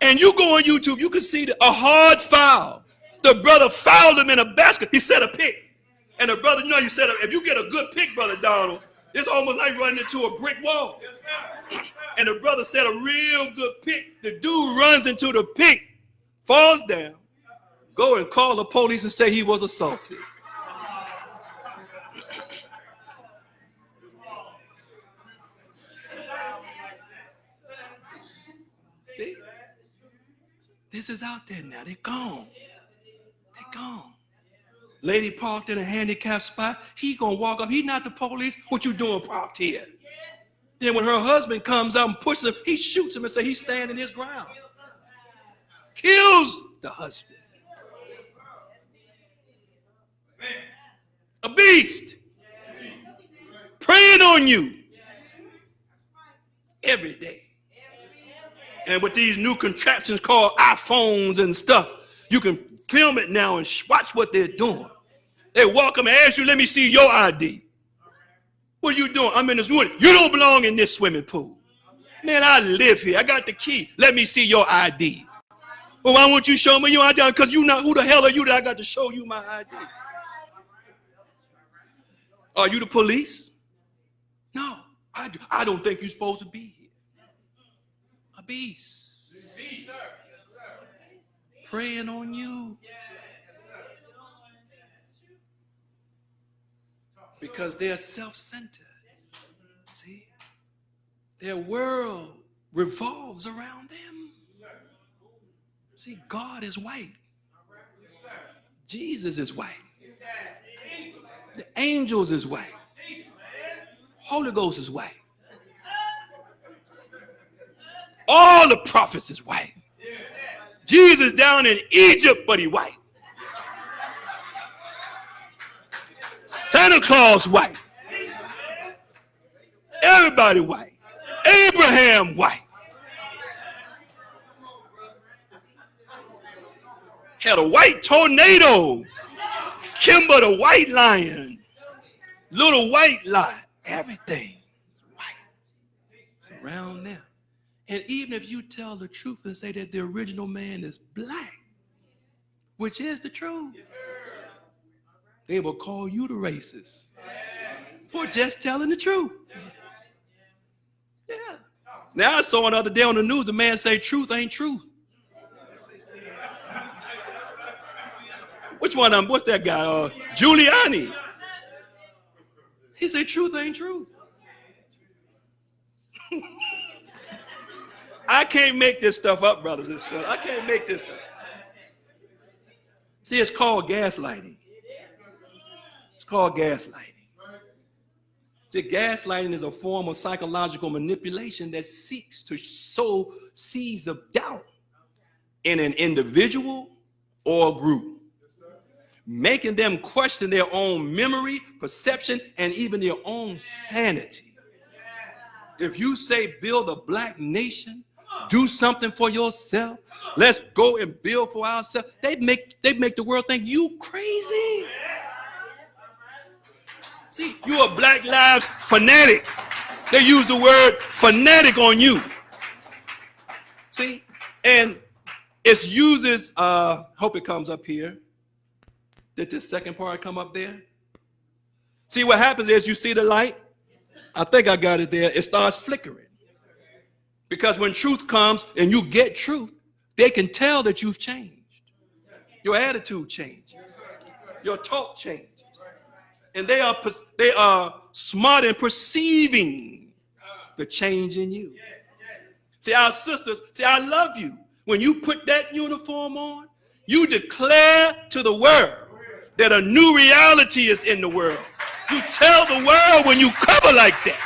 And you go on YouTube, you can see a hard foul. The brother fouled him in a basket. He set a pick. And the brother, you know, if you get a good pick, Brother Donald, it's almost like running into a brick wall. And the brother set a real good pick. The dude runs into the pick, falls down, go and call the police and say he was assaulted. See? This is out there now. They're gone. They're gone. Lady parked in a handicapped spot. He gonna walk up. He's not the police. What you doing parked here? Then when her husband comes out and pushes him, he shoots him and says he's standing his ground. Kills the husband. A beast. Preying on you every day. And with these new contraptions called iPhones and stuff, you can film it now and watch what they're doing. They walk up and ask you, let me see your ID. What are you doing? I'm in this room. You don't belong in this swimming pool. Man, I live here. I got the key. Let me see your ID. Well, why won't you show me your ID? Because you know who the hell are you that I got to show you my ID? Are you the police? No, I don't think you're supposed to be here. A beast. Praying on you. Because they're self-centered. See? Their world revolves around them. See, God is white. Jesus is white. The angels is white. Holy Ghost is white. All the prophets is white. Jesus down in Egypt, but he white. Santa Claus white. Everybody white. Abraham white. Had a white tornado. Kimber the white lion. Little white lion. Everything white. It's around them. And even if you tell the truth and say that the original man is black, which is the truth, they will call you the racist for just telling the truth. Yeah. Now I saw another day on the news, a man say truth ain't true. Which one of them? What's that guy? Giuliani. He said truth ain't true. I can't make this stuff up, brothers and sisters. I can't make this up. See, it's called gaslighting. It's called gaslighting. See, gaslighting is a form of psychological manipulation that seeks to sow seeds of doubt in an individual or a group, making them question their own memory, perception, and even their own sanity. If you say build a black nation, do something for yourself, let's go and build for ourselves, they make the world think you crazy. See, you're a Black Lives fanatic. They use the word fanatic on you. See, and it uses, hope it comes up here. Did this second part come up there? See, what happens is you see the light. I think I got it there. It starts flickering. Because when truth comes and you get truth, they can tell that you've changed. Your attitude changes. Your talk changes. And they are smart in perceiving the change in you. See, our sisters, see, I love you. When you put that uniform on, you declare to the world that a new reality is in the world. You tell the world when you cover like that.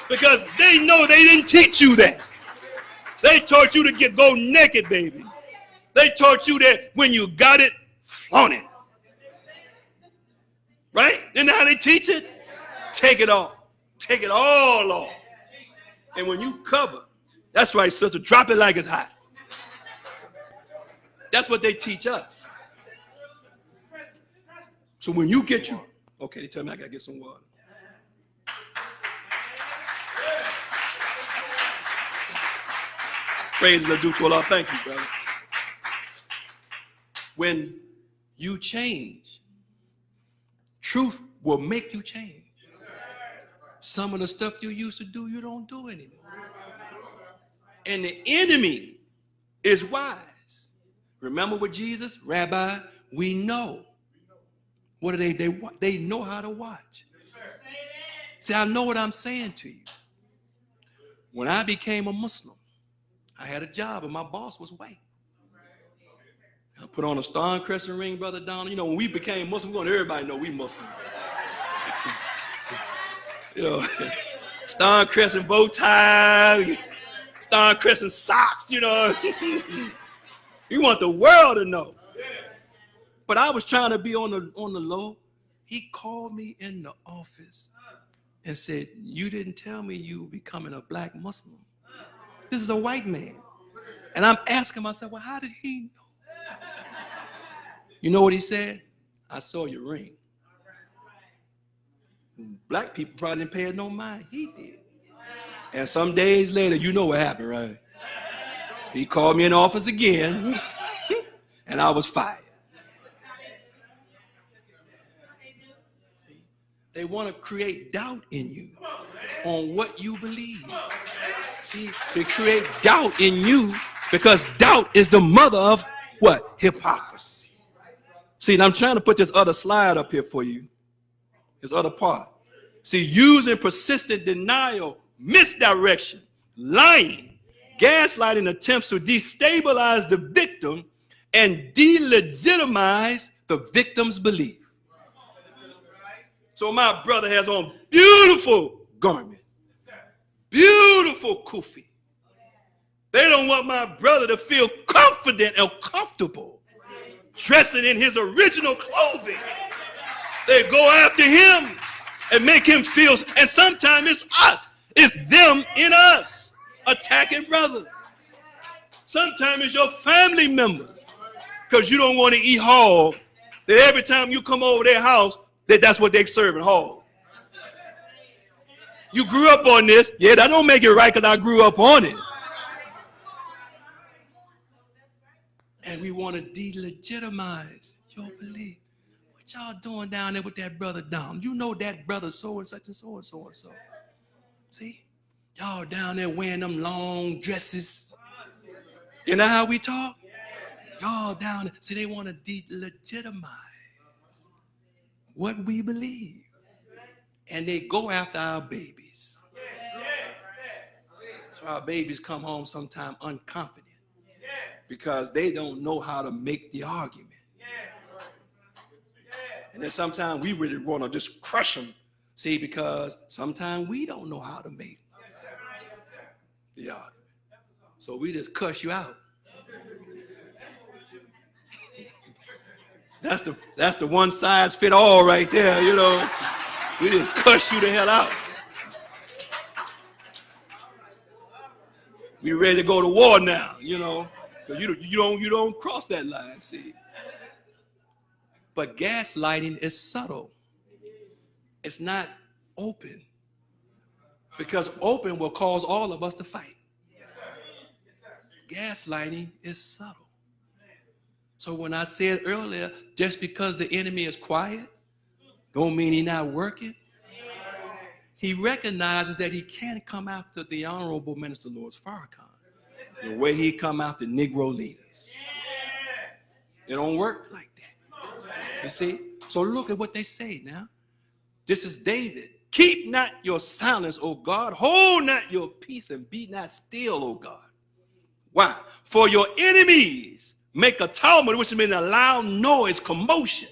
Because they know they didn't teach you that. They taught you to go naked, baby. They taught you that when you got it, flaunt it. Right? Isn't that how they teach it? Take it off. Take it all off. And when you cover, that's right, sister, drop it like it's hot. That's what they teach us. So when you get you, okay, they tell me I gotta get some water. Praises are due to Allah. Thank you, brother. When you change, truth will make you change. Some of the stuff you used to do, you don't do anymore. And the enemy is wise. Remember with Jesus, Rabbi, we know. What do they know how to watch. See, I know what I'm saying to you. When I became a Muslim, I had a job and my boss was white. I put on a star and crescent ring, Brother Donald. You know, when we became Muslim, we want everybody to know we Muslims. You know, star and crescent bow tie, star and crescent socks, you know. You want the world to know. But I was trying to be on the low. He called me in the office and said, you didn't tell me you were becoming a black Muslim. This is a white man. And I'm asking myself, well, how did he know? You know what he said? I saw your ring. Black people probably didn't pay it no mind. He did. And some days later, you know what happened, right? He called me in the office again, and I was fired. They want to create doubt in you on what you believe. See, they create doubt in you because doubt is the mother of what? Hypocrisy. See, and I'm trying to put this other slide up here for you, this other part. See, using persistent denial, misdirection, lying, gaslighting attempts to destabilize the victim and delegitimize the victim's belief. So my brother has on beautiful garment, beautiful kufi. They don't want my brother to feel confident or comfortable dressing in his original clothing. They go after him and make him feel, and sometimes it's us, it's them in us attacking brother. Sometimes it's your family members because you don't want to eat hog, that every time you come over their house, that's what they're serving, hog. You grew up on this, yeah, that don't make it right because I grew up on it. And we want to delegitimize your belief. What y'all doing down there with that brother down? You know that brother so and such and so and so and so. See? Y'all down there wearing them long dresses. You know how we talk? Y'all down there. See, they want to delegitimize what we believe. And they go after our babies. So our babies come home sometimes unconfident because they don't know how to make the argument. And then sometimes we really want to just crush them, see, because sometimes we don't know how to make the argument. So we just cuss you out. That's the one size fit all right there, you know. We just cuss you the hell out. We ready to go to war now, you know, because you don't cross that line, see. But gaslighting is subtle. It's not open. Because open will cause all of us to fight. Gaslighting is subtle. So when I said earlier, just because the enemy is quiet, don't mean he's not working. He recognizes that he can't come after the Honorable Minister Louis Farrakhan the way he come after Negro leaders. It don't work like that. You see? So look at what they say now. This is David. Keep not your silence, O God. Hold not your peace and be not still, O God. Why? For your enemies make a tumult, which means a loud noise, commotion.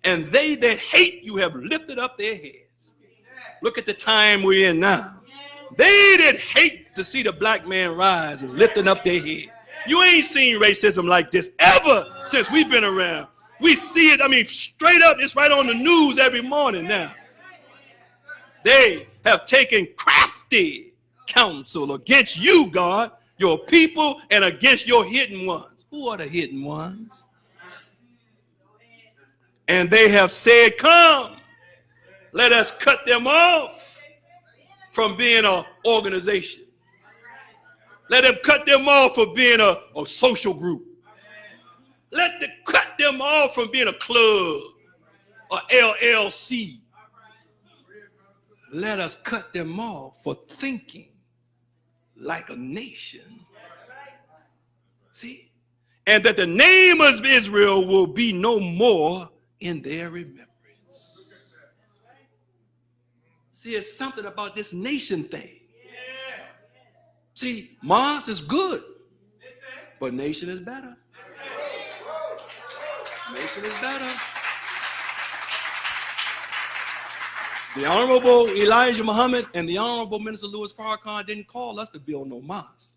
And they that hate you have lifted up their heads. Look at the time we're in now. They that hate to see the black man rise is lifting up their head. You ain't seen racism like this ever since we've been around. We see it, I mean, straight up, it's right on the news every morning now. They have taken crafty counsel against you, God, your people, and against your hidden ones. Who are the hidden ones? And they have said, come, let us cut them off from being an organization. Let them cut them off from being a social group. Let them cut them off from being a club or LLC. Let us cut them off for thinking like a nation. See? And that the name of Israel will be no more in their remembrance. See, it's something about this nation thing. See, Mosque is good, but nation is better. Nation is better. The Honorable Elijah Muhammad and the Honorable Minister Louis Farrakhan didn't call us to build no mosque.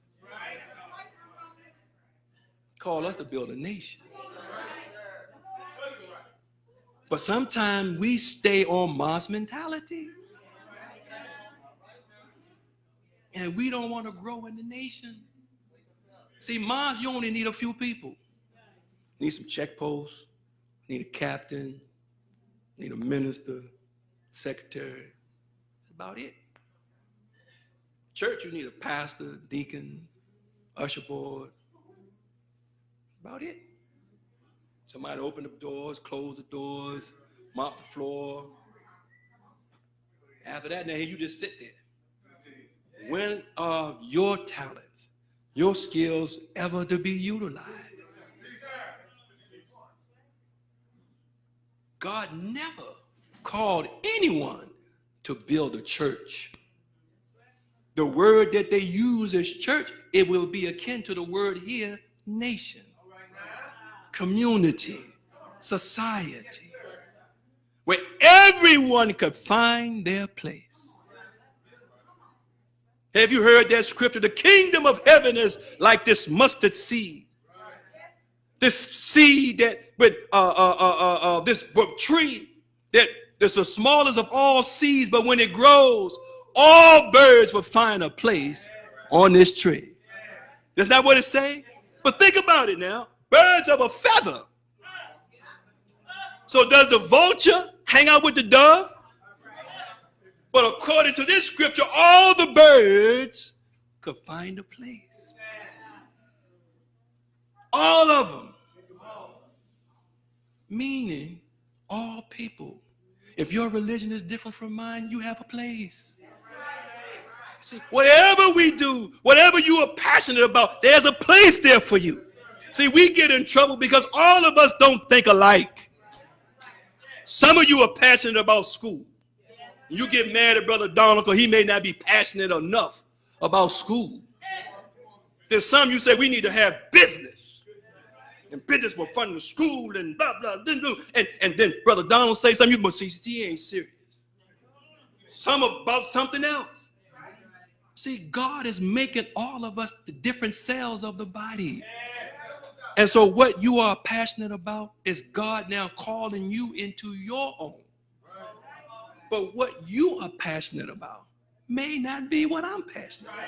Call us to build a nation. But sometimes we stay on mosque mentality. And we don't want to grow in the nation. See, mosque, you only need a few people. You need some check posts, you need a captain, you need a minister, secretary. That's about it. Church, you need a pastor, deacon, usher board. About it. Somebody open the doors, close the doors, mop the floor. After that, now you just sit there. When are your talents, your skills ever to be utilized? God never called anyone to build a church. The word that they use as church, it will be akin to the word here, nation, community, society, where everyone could find their place. Have you heard that scripture? The kingdom of heaven is like this mustard seed. This seed that with this tree that is the smallest of all seeds, but when it grows, all birds will find a place on this tree. That's not what it say? But think about it now. Birds of a feather. So does the vulture hang out with the dove? But according to this scripture, all the birds could find a place. All of them. Meaning, all people. If your religion is different from mine, you have a place. See, whatever we do, whatever you are passionate about, there's a place there for you. See, we get in trouble because all of us don't think alike. Some of you are passionate about school. You get mad at Brother Donald because he may not be passionate enough about school. There's some you say we need to have business. And business will fund the school and blah, blah, and then Brother Donald say something, you must see he ain't serious. Some about something else. See, God is making all of us the different cells of the body. And so what you are passionate about is God now calling you into your own. But what you are passionate about may not be what I'm passionate about.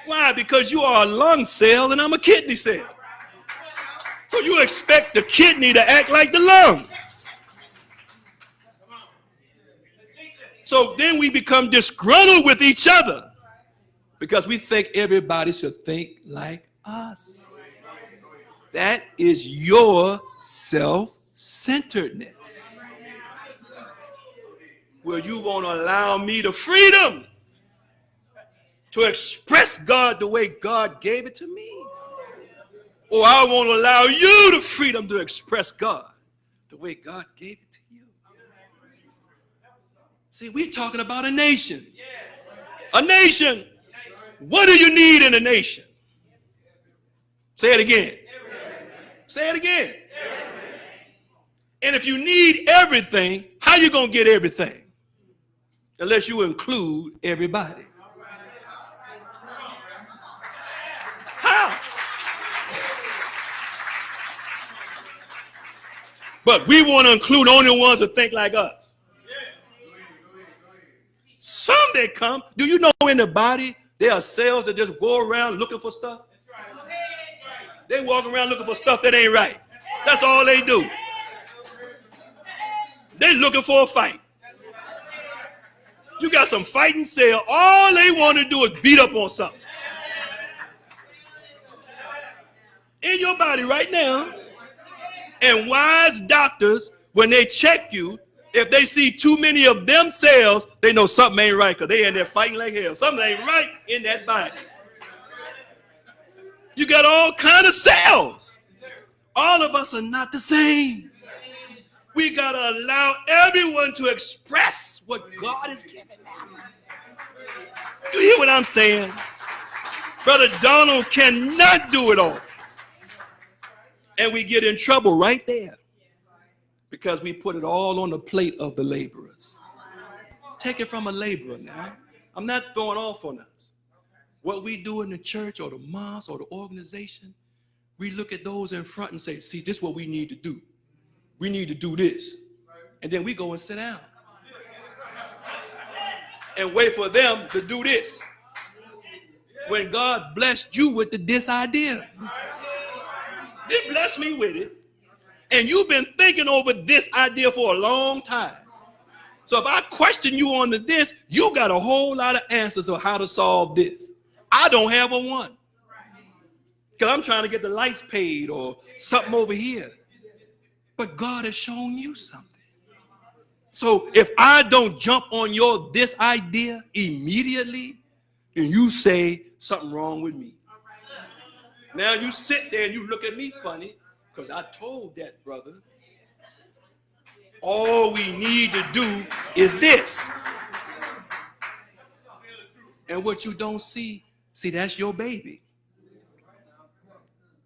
Why? Because you are a lung cell and I'm a kidney cell. So you expect the kidney to act like the lung. So then we become disgruntled with each other because we think everybody should think like us. That is your self-centeredness. Well, you won't allow me the freedom to express God the way God gave it to me. Or I won't allow you the freedom to express God the way God gave it to you. See, we're talking about a nation. A nation. What do you need in a nation? Say it again. Say it again. And if you need everything, how you going to get everything? Unless you include everybody. How? But we want to include only the ones that think like us. Some that come, do you know in the body there are cells that just go around looking for stuff? They walk around looking for stuff that ain't right. That's all they do. They're looking for a fight. You got some fighting cell. All they want to do is beat up on something. In your body right now. And wise doctors, when they check you, if they see too many of them cells, they know something ain't right because they in there fighting like hell. Something ain't right in that body. You got all kind of cells. All of us are not the same. We got to allow everyone to express what God has given them. Do you hear what I'm saying? Brother Donald cannot do it all. And we get in trouble right there because we put it all on the plate of the laborers. Take it from a laborer now. I'm not throwing off on us. What we do in the church or the mosque or the organization, we look at those in front and say, see, this is what we need to do. We need to do this. And then we go and sit down and wait for them to do this. When God blessed you with this idea, He blessed me with it, and you've been thinking over this idea for a long time. So if I question you on this, you got a whole lot of answers on how to solve this. I don't have a one. Because I'm trying to get the lights paid or something over here. But God has shown you something. So if I don't jump on this idea immediately, then you say something wrong with me. Now you sit there and you look at me funny because I told that brother, all we need to do is this. And what you don't see, that's your baby.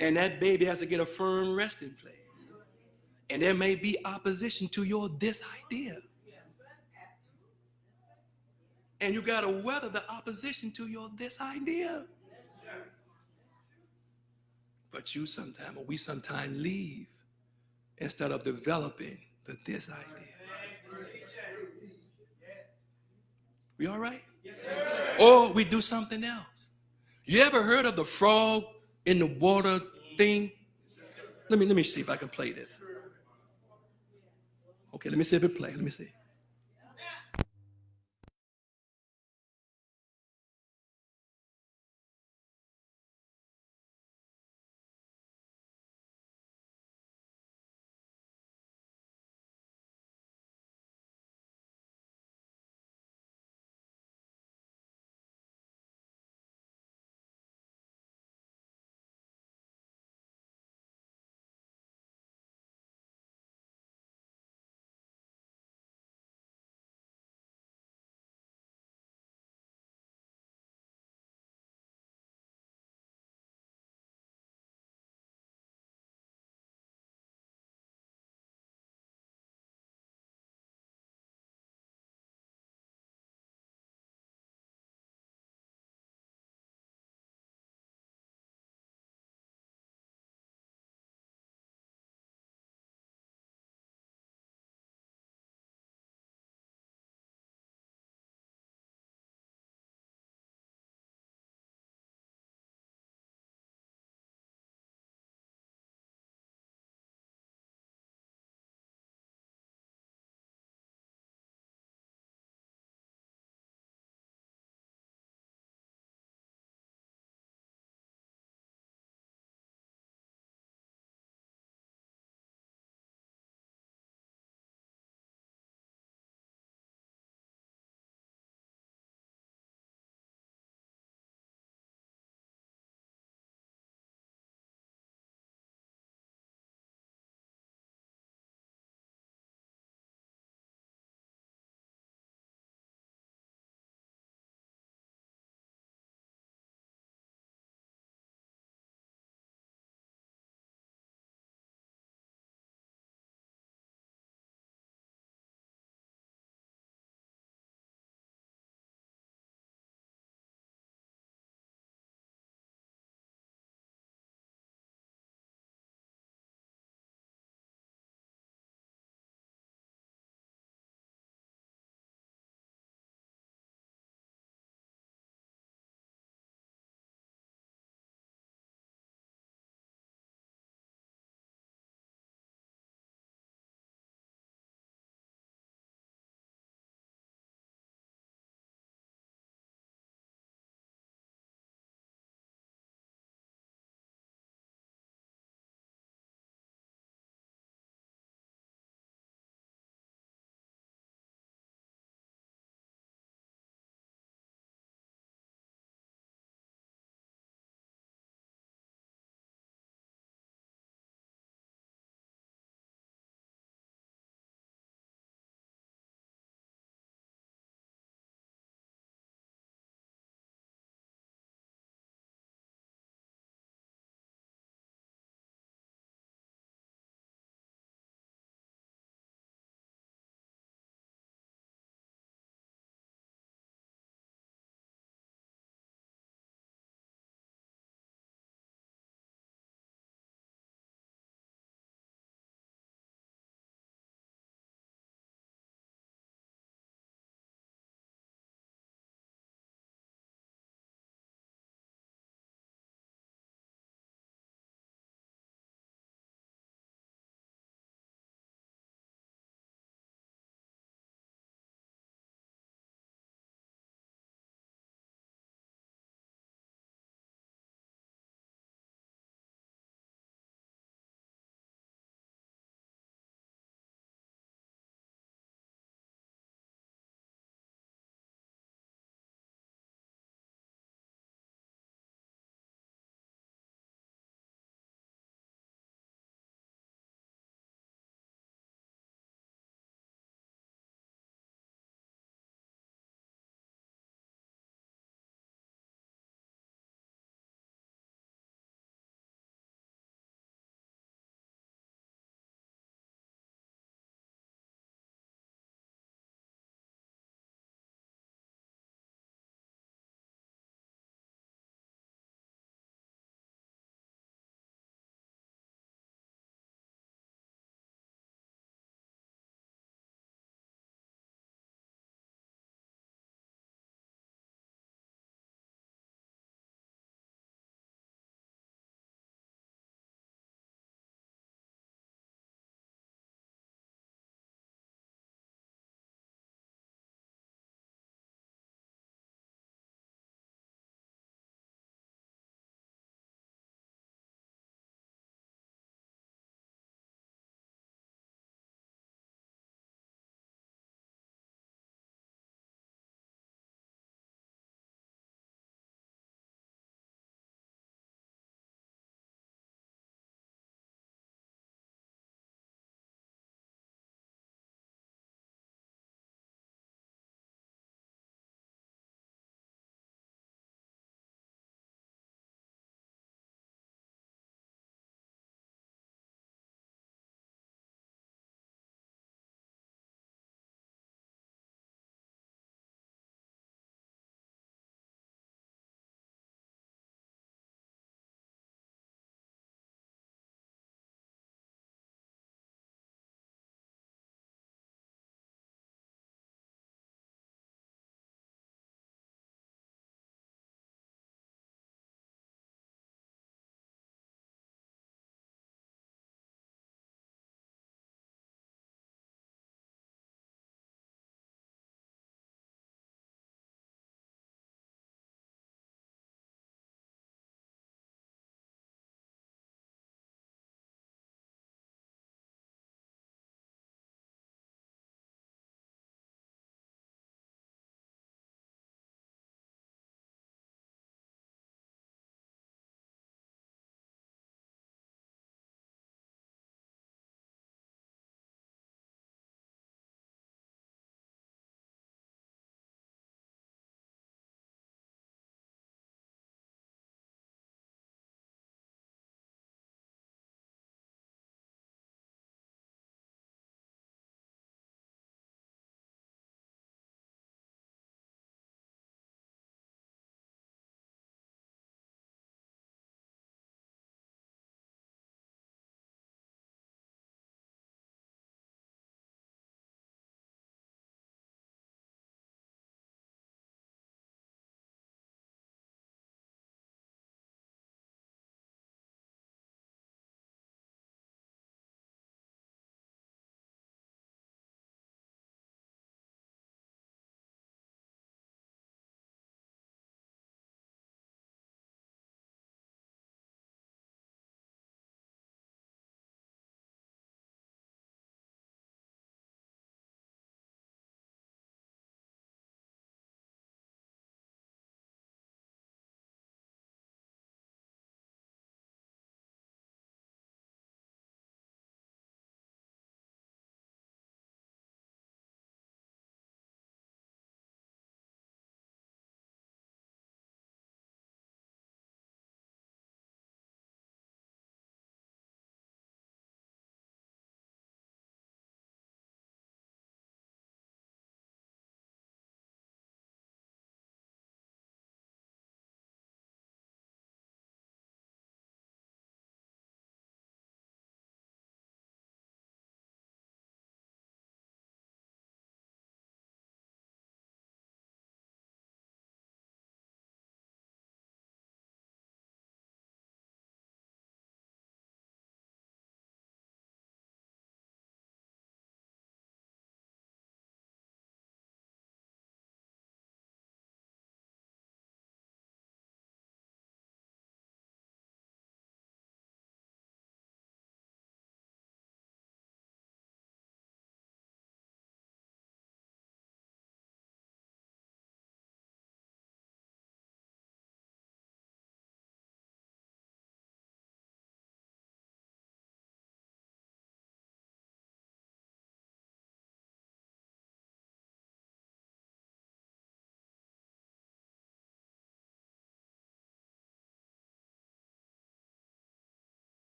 And that baby has to get a firm resting place. And there may be opposition to this idea. And you got to weather the opposition to this idea. But we sometimes leave instead of developing this idea. We all right? Yes, or we do something else. You ever heard of the frog in the water thing? Let me see if I can play this. Okay, let me see if it plays. Let me see.